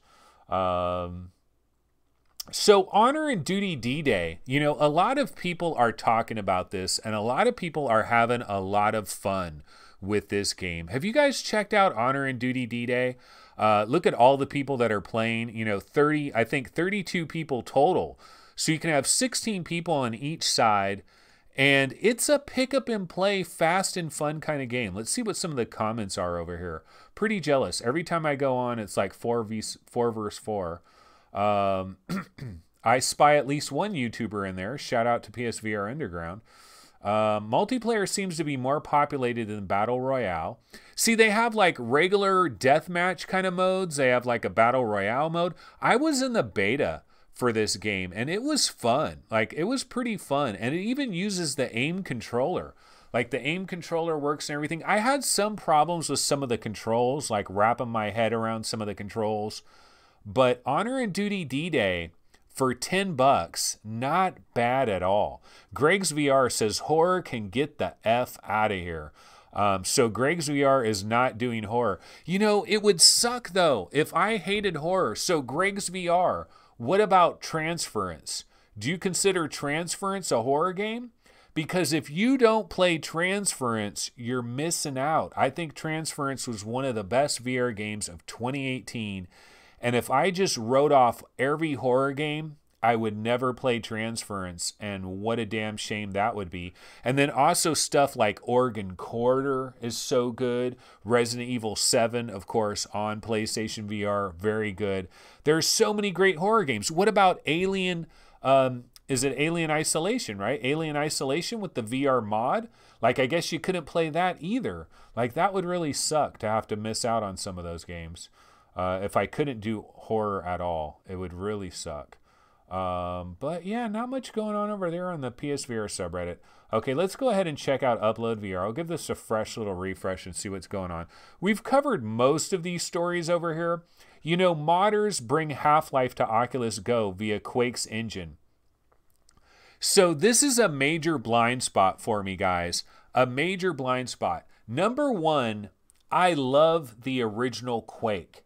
So Honor and Duty D-Day, you know, a lot of people are talking about this, and a lot of people are having a lot of fun with this game. Have you guys checked out Honor and Duty D-Day? Look at all the people that are playing, you know, 32 people total. So you can have 16 people on each side, and it's a pick up and play, fast and fun kind of game. Let's see what some of the comments are over here. Pretty jealous. Every time I go on, it's like 4 versus 4. I spy at least one YouTuber in there. Shout out to PSVR Underground. Multiplayer seems to be more populated than Battle Royale. See, they have like regular deathmatch kind of modes. They have like a Battle Royale mode. I was in the beta for this game, and it was fun. Like, it was pretty fun, and it even uses the aim controller. Like, the aim controller works and everything. I had some problems with some of the controls, like wrapping my head around some of the controls. But Honor and Duty D-Day for $10, not bad at all. Greg's VR says horror can get the F out of here. So Greg's VR is not doing horror. You know, it would suck though if I hated horror. So Greg's VR, what about Transference? Do you consider Transference a horror game? Because if you don't play Transference, you're missing out. I think Transference was one of the best VR games of 2018. And if I just wrote off every horror game, I would never play Transference. And what a damn shame that would be. And then also stuff like Oregon Corridor is so good. Resident Evil 7, of course, on PlayStation VR, very good. There's so many great horror games. What about Alien? Is it Alien Isolation, right? Alien Isolation with the VR mod? Like, I guess you couldn't play that either. Like, that would really suck to have to miss out on some of those games. If I couldn't do horror at all, it would really suck. But yeah, not much going on over there on the PSVR subreddit. Okay, let's go ahead and check out Upload VR. I'll give this a fresh little refresh and see what's going on. We've covered most of these stories over here. You know, modders bring Half-Life to Oculus Go via Quake's engine. So this is a major blind spot for me, guys. A major blind spot. Number one, I love the original Quake.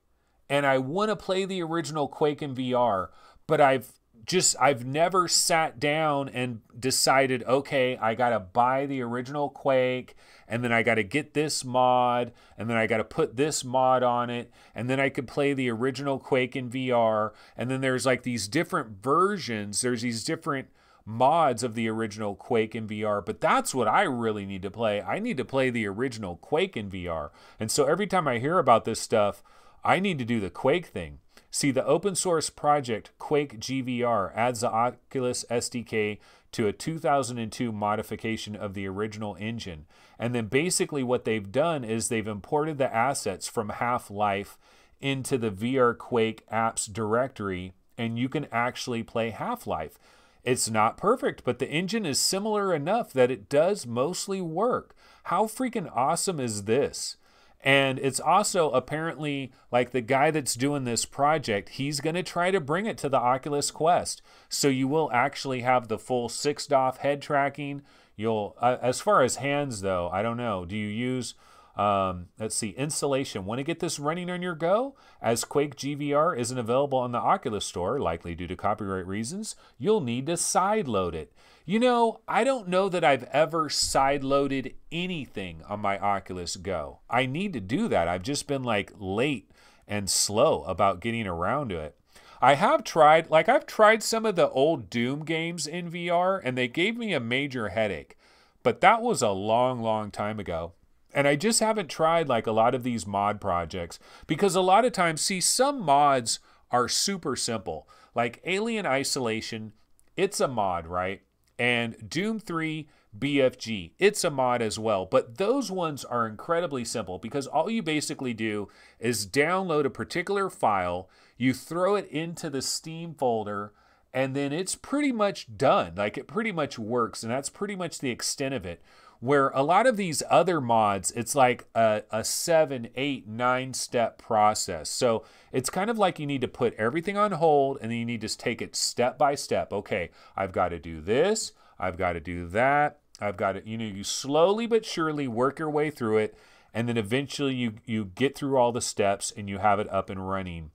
And I want to play the original Quake in VR, but I've never sat down and decided, okay, I got to buy the original Quake, and then I got to get this mod, and then I got to put this mod on it, and then I could play the original Quake in VR, and then there's like these different versions, there's these different mods of the original Quake in VR, but that's what I really need to play. I need to play the original Quake in VR. And so every time I hear about this stuff, I need to do the Quake thing. See, the open source project Quake GVR adds the Oculus SDK to a 2002 modification of the original engine. And then basically what they've done is they've imported the assets from Half-Life into the VR Quake apps directory, and you can actually play Half-Life. It's not perfect, but the engine is similar enough that it does mostly work. How freaking awesome is this? And it's also apparently like the guy that's doing this project, he's going to try to bring it to the Oculus Quest. So you will actually have the full 6DoF head tracking. You'll, as far as hands though, I don't know. Do you use, let's see, installation? Want to get this running on your Go? As Quake GVR isn't available on the Oculus Store, likely due to copyright reasons, you'll need to sideload it. You know, I don't know that I've ever sideloaded anything on my Oculus Go. I need to do that. I've just been like late and slow about getting around to it. I have tried, like I've tried some of the old Doom games in VR and they gave me a major headache, but that was a long, long time ago. And I just haven't tried like a lot of these mod projects because a lot of times, see, some mods are super simple. Like Alien Isolation, it's a mod, right? and Doom 3 BFG. It's a mod as well, but those ones are incredibly simple because all you basically do is download a particular file, you throw it into the Steam folder, and then it's pretty much done. Like, it pretty much works, and that's pretty much the extent of it. Where a lot of these other mods, it's like a 7, 8, 9-step process. So it's kind of like you need to put everything on hold, and then you need to take it step by step. Okay, I've got to do this, I've got to do that, I've got to, you slowly but surely work your way through it, and then eventually you get through all the steps and you have it up and running.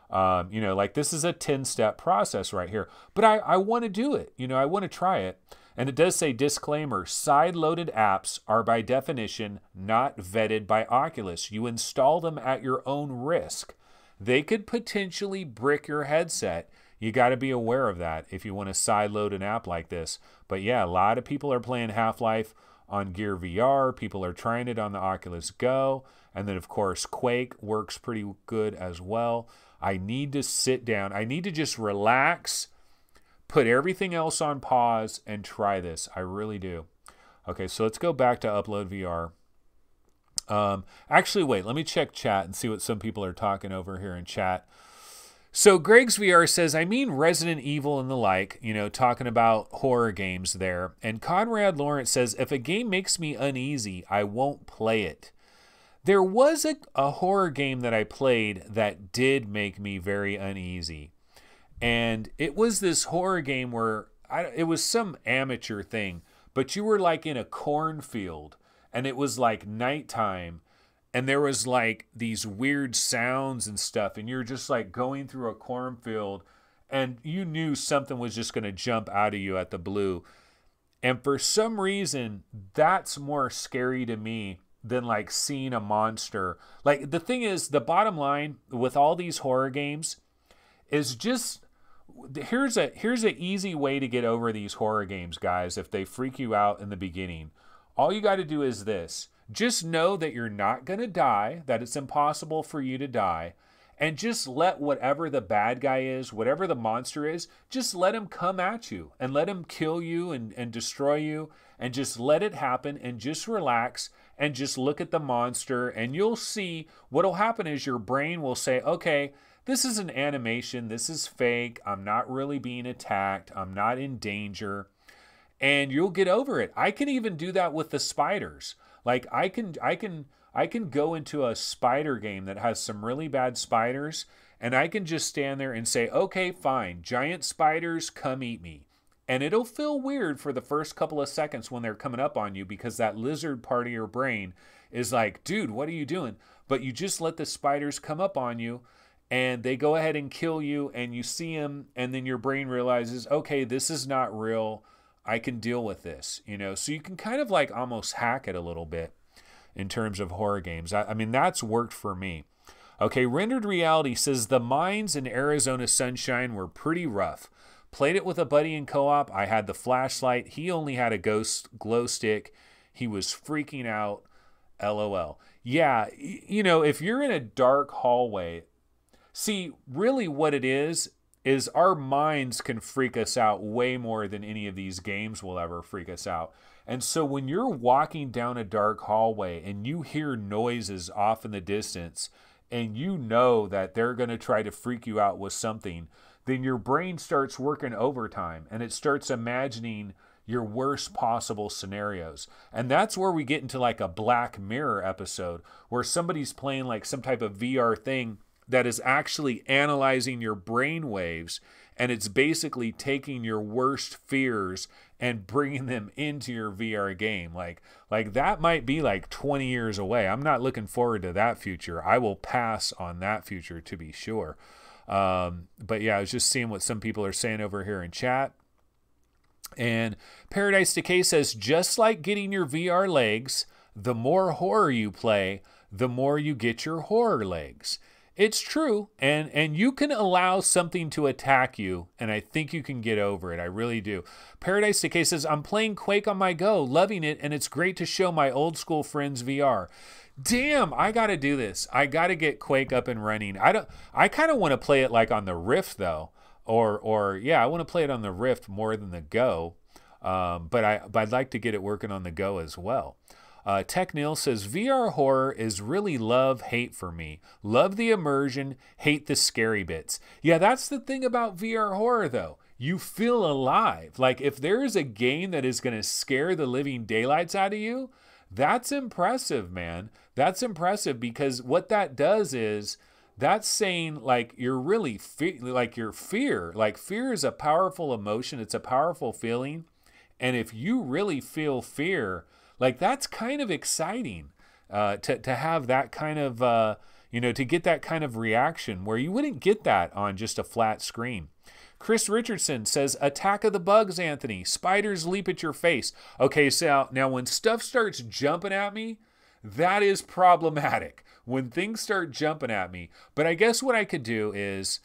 Like this is a 10-step process right here, but I want to do it. I want to try it. And it does say, disclaimer, side-loaded apps are by definition not vetted by Oculus. You install them at your own risk. They could potentially brick your headset. You got to be aware of that if you want to side-load an app like this. But yeah, a lot of people are playing Half-Life on Gear VR. People are trying it on the Oculus Go. And then, of course, Quake works pretty good as well. I need to sit down. I need to just relax, put everything else on pause, and try this. I really do. Okay, so let's go back to Upload VR. Actually, wait, let me check chat and see what some people are talking over here in chat. So Greg's VR says, I mean Resident Evil and the like, talking about horror games there. And Conrad Lawrence says, if a game makes me uneasy, I won't play it. There was a horror game that I played that did make me very uneasy. And it was this horror game where it was some amateur thing, but you were like in a cornfield and it was like nighttime and there was like these weird sounds and stuff. And you're just like going through a cornfield and you knew something was just going to jump out of you at the blue. And for some reason, that's more scary to me than like seeing a monster. Like the thing is, the bottom line with all these horror games is just, here's an easy way to get over these horror games, guys, if they freak you out in the beginning. All you got to do is this. Just know that you're not going to die, that it's impossible for you to die, and just let whatever the bad guy is, whatever the monster is, just let him come at you and let him kill you and destroy you, and just let it happen and just relax and just look at the monster, and you'll see what'll happen is your brain will say, okay, this is an animation, this is fake, I'm not really being attacked, I'm not in danger, and you'll get over it. I can even do that with the spiders. Like I can go into a spider game that has some really bad spiders, and I can just stand there and say, okay, fine, giant spiders, come eat me. And it'll feel weird for the first couple of seconds when they're coming up on you because that lizard part of your brain is like, dude, what are you doing? But you just let the spiders come up on you, and they go ahead and kill you, and you see them, and then your brain realizes, okay, this is not real. I can deal with this, So you can kind of like almost hack it a little bit in terms of horror games. I mean, that's worked for me. Okay, Rendered Reality says the mines in Arizona Sunshine were pretty rough. Played it with a buddy in co-op. I had the flashlight. He only had a glow stick. He was freaking out. LOL. Yeah, if you're in a dark hallway, see, really what it is our minds can freak us out way more than any of these games will ever freak us out. And so when you're walking down a dark hallway and you hear noises off in the distance and you know that they're going to try to freak you out with something, then your brain starts working overtime and it starts imagining your worst possible scenarios. And that's where we get into like a Black Mirror episode where somebody's playing like some type of VR thing that is actually analyzing your brain waves, and it's basically taking your worst fears and bringing them into your VR game. Like that might be like 20 years away. I'm not looking forward to that future. I will pass on that future to be sure. But yeah, I was just seeing what some people are saying over here in chat. And Paradise Decay says, just like getting your VR legs, the more horror you play, the more you get your horror legs. It's true, and you can allow something to attack you, and I think you can get over it. I really do. Paradise Decay says, I'm playing Quake on my Go, loving it, and it's great to show my old school friends VR. Damn, I got to do this. I got to get Quake up and running. I kind of want to play it like on the Rift, though. Or yeah, I want to play it on the Rift more than the Go. But I'd like to get it working on the Go as well. Tech Neil says, VR horror is really love-hate for me. Love the immersion, hate the scary bits. Yeah, that's the thing about VR horror, though. You feel alive. Like, if there is a game that is going to scare the living daylights out of you, that's impressive, man. That's impressive, because what that does is that's saying, like, you're really fear. Like, fear is a powerful emotion. It's a powerful feeling. And if you really feel fear, like, that's kind of exciting to have that kind of, to get that kind of reaction where you wouldn't get that on just a flat screen. Chris Richardson says, Attack of the Bugs, Anthony. Spiders leap at your face. Okay, so now when stuff starts jumping at me, that is problematic. When things start jumping at me. But I guess what I could do is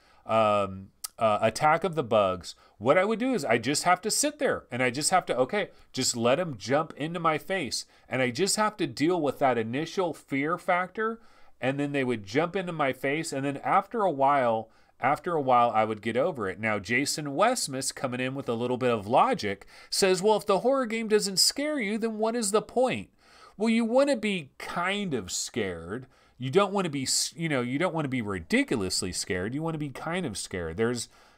Attack of the Bugs. What I would do is I just have to sit there and I just have to, just let them jump into my face. And I just have to deal with that initial fear factor. And then they would jump into my face. And then after a while, I would get over it. Now, Jason Westmus, coming in with a little bit of logic, says, well, if the horror game doesn't scare you, then what is the point? Well, you want to be kind of scared. You don't want to be, you don't want to be ridiculously scared. You want to be kind of scared.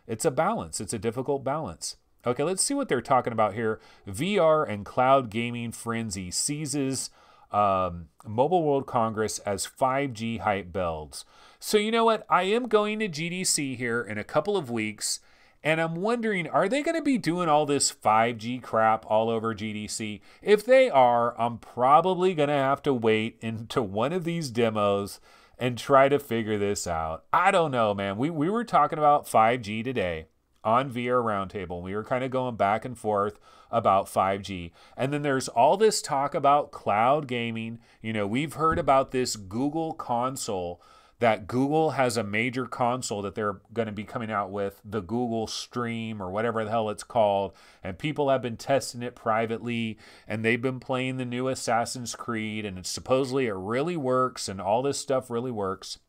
It's a balance. It's a difficult balance. Okay, let's see what they're talking about here. VR and cloud gaming frenzy seizes Mobile World Congress as 5G hype builds. So you know what? I am going to GDC here in a couple of weeks, and I'm wondering, are they going to be doing all this 5G crap all over GDC? If they are, I'm probably going to have to wait into one of these demos and try to figure this out. I don't know, man. We were talking about 5G today on VR Roundtable. We were kind of going back and forth about 5G. And then there's all this talk about cloud gaming. We've heard about this Google console, that Google has a major console that they're going to be coming out with, the Google Stream or whatever the hell it's called. And people have been testing it privately, and they've been playing the new Assassin's Creed, and supposedly it really works, and all this stuff really works.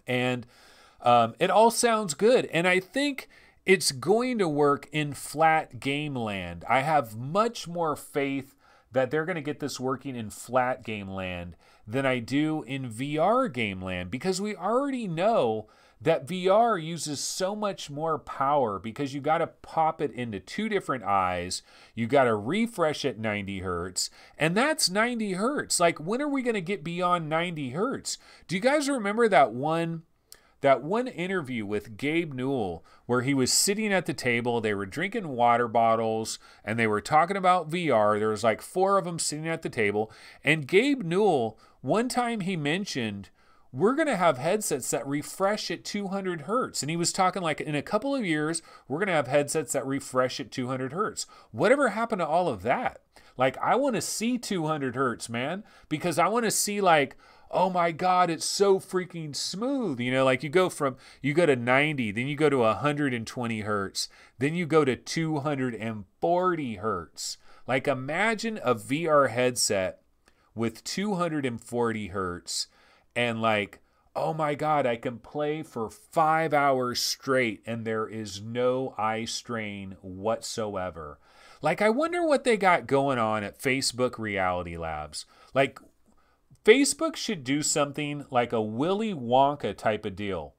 And it all sounds good. And I think it's going to work in flat game land. I have much more faith that they're going to get this working in flat game land than I do in VR game land, because we already know that VR uses so much more power, because you got to pop it into two different eyes. You got to refresh at 90 hertz, and that's 90 hertz. Like, when are we going to get beyond 90 hertz? Do you guys remember that one interview with Gabe Newell where he was sitting at the table, they were drinking water bottles, and they were talking about VR. There was like 4 of them sitting at the table, and Gabe Newell, one time he mentioned, we're going to have headsets that refresh at 200 hertz. And he was talking like, in a couple of years, we're going to have headsets that refresh at 200 hertz. Whatever happened to all of that? Like, I want to see 200 hertz, man, because I want to see, like, oh my God, it's so freaking smooth. Like, you go to 90, then you go to 120 hertz, then you go to 240 hertz. Like, imagine a VR headset with 240 hertz, and like, oh my God, I can play for 5 hours straight and there is no eye strain whatsoever. Like, I wonder what they got going on at Facebook Reality Labs. Like, Facebook should do something like a Willy Wonka type of deal.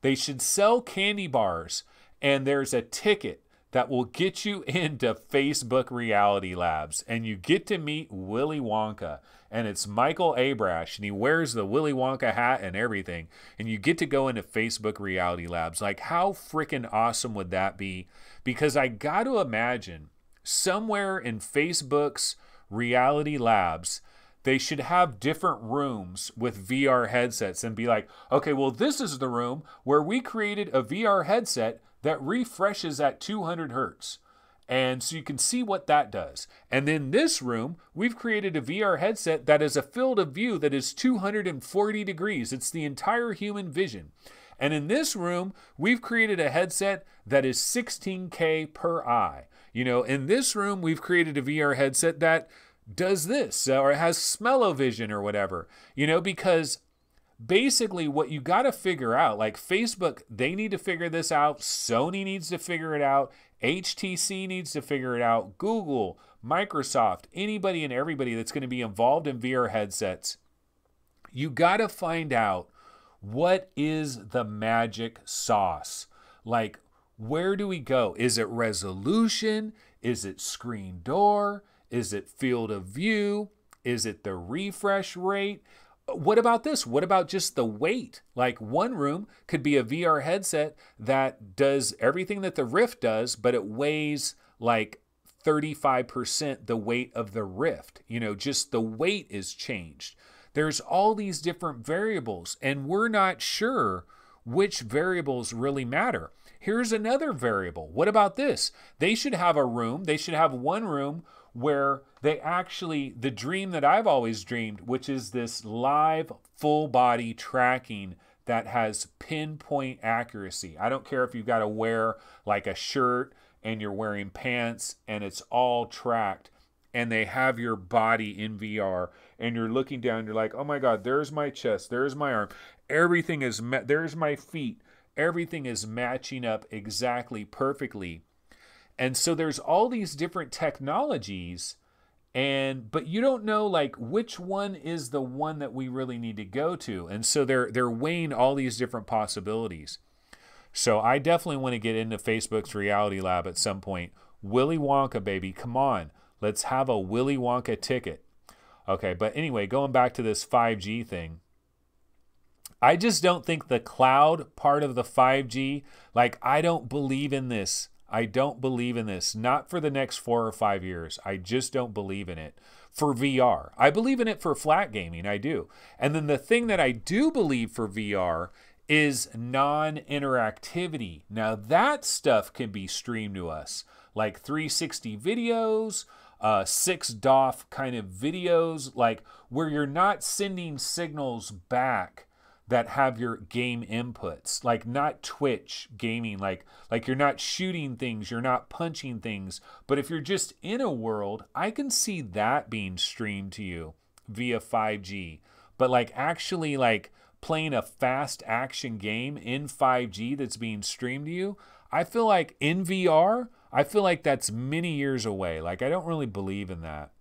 They should sell candy bars, and there's a ticket that will get you into Facebook Reality Labs, and you get to meet Willy Wonka, and it's Michael Abrash, and he wears the Willy Wonka hat and everything, and you get to go into Facebook Reality Labs. Like, how freaking awesome would that be? Because I got to imagine somewhere in Facebook's Reality Labs, they should have different rooms with VR headsets and be like, okay, well, this is the room where we created a VR headset that refreshes at 200 hertz. And so you can see what that does. And then this room, we've created a VR headset that is a field of view that is 240 degrees. It's the entire human vision. And in this room, we've created a headset that is 16K per eye. In this room, we've created a VR headset that does this, or has smell-o-vision or whatever, because basically what you got to figure out, like Facebook, they need to figure this out. Sony needs to figure it out. HTC needs to figure it out. Google, Microsoft, anybody and everybody that's going to be involved in VR headsets. You got to find out what is the magic sauce. Like, where do we go? Is it resolution? Is it screen door? Is it field of view? Is it the refresh rate? What about this? What about just the weight? Like, one room could be a VR headset that does everything that the Rift does, but it weighs like 35% the weight of the Rift. You know, just the weight is changed. There's all these different variables, and we're not sure which variables really matter. Here's another variable. What about this? They should have a room. They should have one room where they actually, the dream that I've always dreamed, which is this live full body tracking that has pinpoint accuracy. I don't care if you've got to wear like a shirt and you're wearing pants and it's all tracked, and they have your body in VR and you're looking down, you're like, oh my God, there's my chest, there's my arm. Everything is, there's my feet. Everything is matching up exactly perfectly. And so there's all these different technologies, but you don't know like which one is the one that we really need to go to. And so they're weighing all these different possibilities. So I definitely want to get into Facebook's Reality Lab at some point. Willy Wonka, baby, come on. Let's have a Willy Wonka ticket. Okay, but anyway, going back to this 5G thing. I just don't think the cloud part of the 5G, like, I don't believe in this. I don't believe in this. Not for the next 4 or 5 years. I just don't believe in it. For VR. I believe in it for flat gaming. I do. And then the thing that I do believe for VR is non-interactivity. Now that stuff can be streamed to us. Like 360 videos, 6DoF kind of videos, like where you're not sending signals back that have your game inputs, like not Twitch gaming, like you're not shooting things, you're not punching things. But if you're just in a world, I can see that being streamed to you via 5G. But like actually like playing a fast action game in 5G that's being streamed to you, I feel like in VR, I feel like that's many years away. Like I don't really believe in that.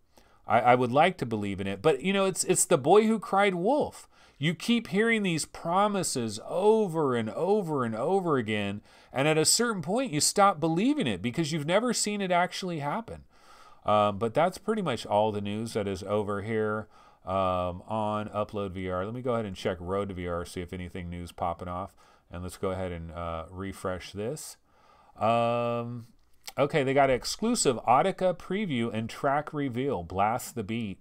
I would like to believe in it, but you know, it's the boy who cried wolf. You keep hearing these promises over and over and over again, and at a certain point you stop believing it because you've never seen it actually happen. But that's pretty much all the news that is over here on Upload VR. Let me go ahead and check Road to VR, see if anything new's popping off, and let's go ahead and refresh this. Okay, they got an exclusive Audica preview and track reveal, Blast the Beat.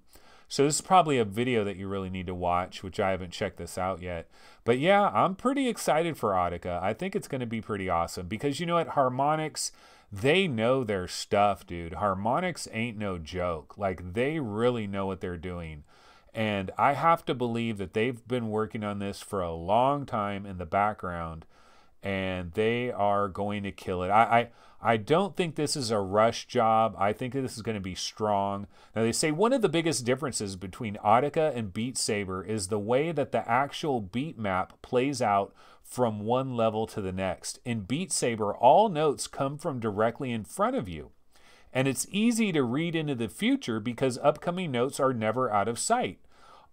So this is probably a video that you really need to watch, which I haven't checked this out yet. But yeah, I'm pretty excited for Audica. I think it's going to be pretty awesome because you know what? Harmonix, they know their stuff, dude. Harmonix ain't no joke. Like they really know what they're doing. And I have to believe that they've been working on this for a long time in the background, and they are going to kill it. I don't think this is a rush job. I think that this is going to be strong. Now, they say one of the biggest differences between Audica and Beat Saber is the way that the actual beat map plays out from one level to the next. In Beat Saber, all notes come from directly in front of you. And it's easy to read into the future because upcoming notes are never out of sight.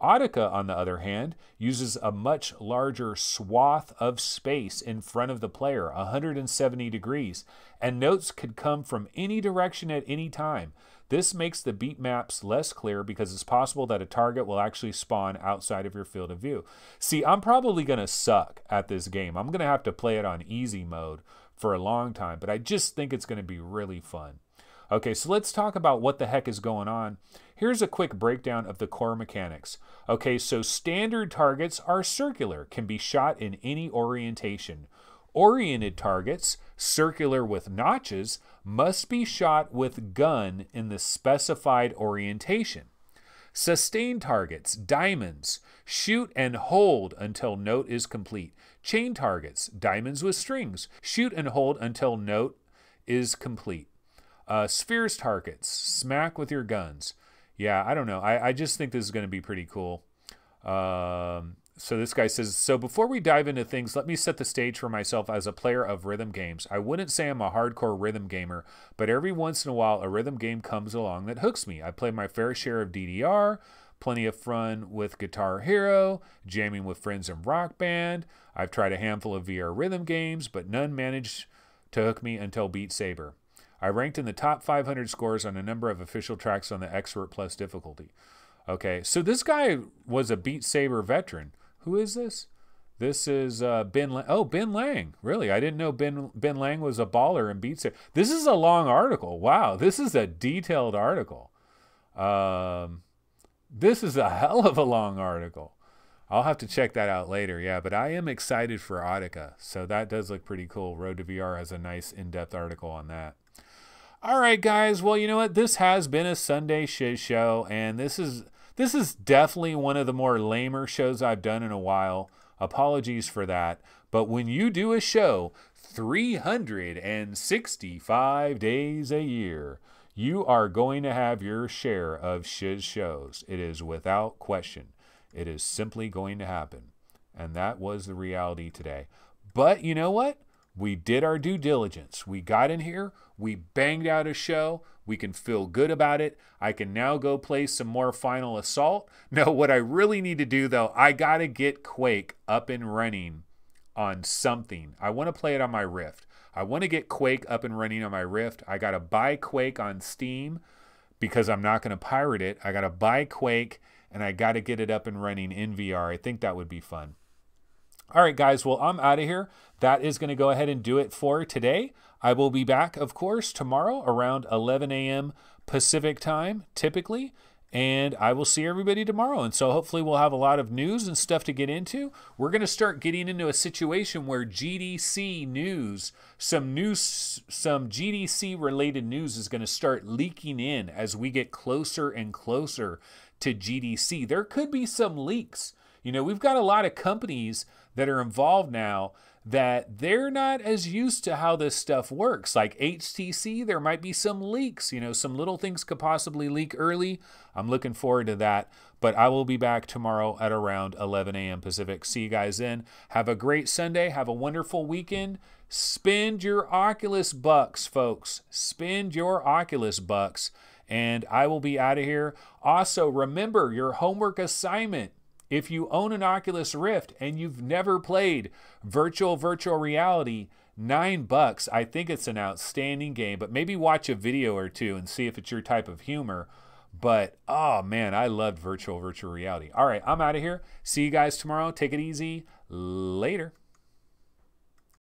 Audica, on the other hand, uses a much larger swath of space in front of the player, 170 degrees, and notes could come from any direction at any time. This makes the beat maps less clear because it's possible that a target will actually spawn outside of your field of view. See, I'm probably going to suck at this game. I'm going to have to play it on easy mode for a long time, but I just think it's going to be really fun. Okay, so let's talk about what the heck is going on. Here's a quick breakdown of the core mechanics. Okay, so standard targets are circular, can be shot in any orientation. Oriented targets, circular with notches, must be shot with gun in the specified orientation. Sustained targets, diamonds, shoot and hold until note is complete. Chain targets, diamonds with strings, shoot and hold until note is complete. Spheres targets, smack with your guns. Yeah, I don't know. I just think this is going to be pretty cool. So this guy says, so before we dive into things, let me set the stage for myself as a player of rhythm games. I wouldn't say I'm a hardcore rhythm gamer, but every once in a while, a rhythm game comes along that hooks me. I play my fair share of DDR, plenty of fun with Guitar Hero, jamming with friends in Rock Band. I've tried a handful of VR rhythm games, but none managed to hook me until Beat Saber. I ranked in the top 500 scores on a number of official tracks on the Expert Plus difficulty. Okay, so this guy was a Beat Saber veteran. Who is this? This is Ben Lang. Oh, Ben Lang. Really? I didn't know Ben Lang was a baller in Beat Saber. This is a long article. Wow, this is a detailed article. This is a hell of a long article. I'll have to check that out later. Yeah, but I am excited for Audica. So that does look pretty cool. Road to VR has a nice in-depth article on that. All right, guys. Well, you know what? This has been a Sunday shiz show, and this is definitely one of the more lamer shows I've done in a while. Apologies for that. But when you do a show 365 days a year, you are going to have your share of shiz shows. It is without question. It is simply going to happen. And that was the reality today. But you know what? We did our due diligence. We got in here. We banged out a show. We can feel good about it. I can now go play some more Final Assault. No, what I really need to do, though, I got to get Quake up and running on something. I want to play it on my Rift. I want to get Quake up and running on my Rift. I got to buy Quake on Steam because I'm not going to pirate it. I got to buy Quake, and I got to get it up and running in VR. I think that would be fun. All right, guys. Well, I'm out of here. That is going to go ahead and do it for today. I will be back, of course, tomorrow around 11 a.m. Pacific time, typically. And I will see everybody tomorrow. And so hopefully we'll have a lot of news and stuff to get into. We're going to start getting into a situation where GDC news, some GDC related news is going to start leaking in as we get closer and closer to GDC. There could be some leaks. You know, we've got a lot of companies that are involved now that they're not as used to how this stuff works. Like HTC, there might be some leaks. You know, some little things could possibly leak early. I'm looking forward to that. But I will be back tomorrow at around 11 a.m. Pacific. See you guys then. Have a great Sunday. Have a wonderful weekend. Spend your Oculus bucks, folks. Spend your Oculus bucks. And I will be out of here. Also, remember your homework assignment. If you own an Oculus Rift and you've never played virtual reality, $9. I think it's an outstanding game, but maybe watch a video or two and see if it's your type of humor. But, oh man, I loved virtual reality. All right, I'm out of here. See you guys tomorrow. Take it easy. Later.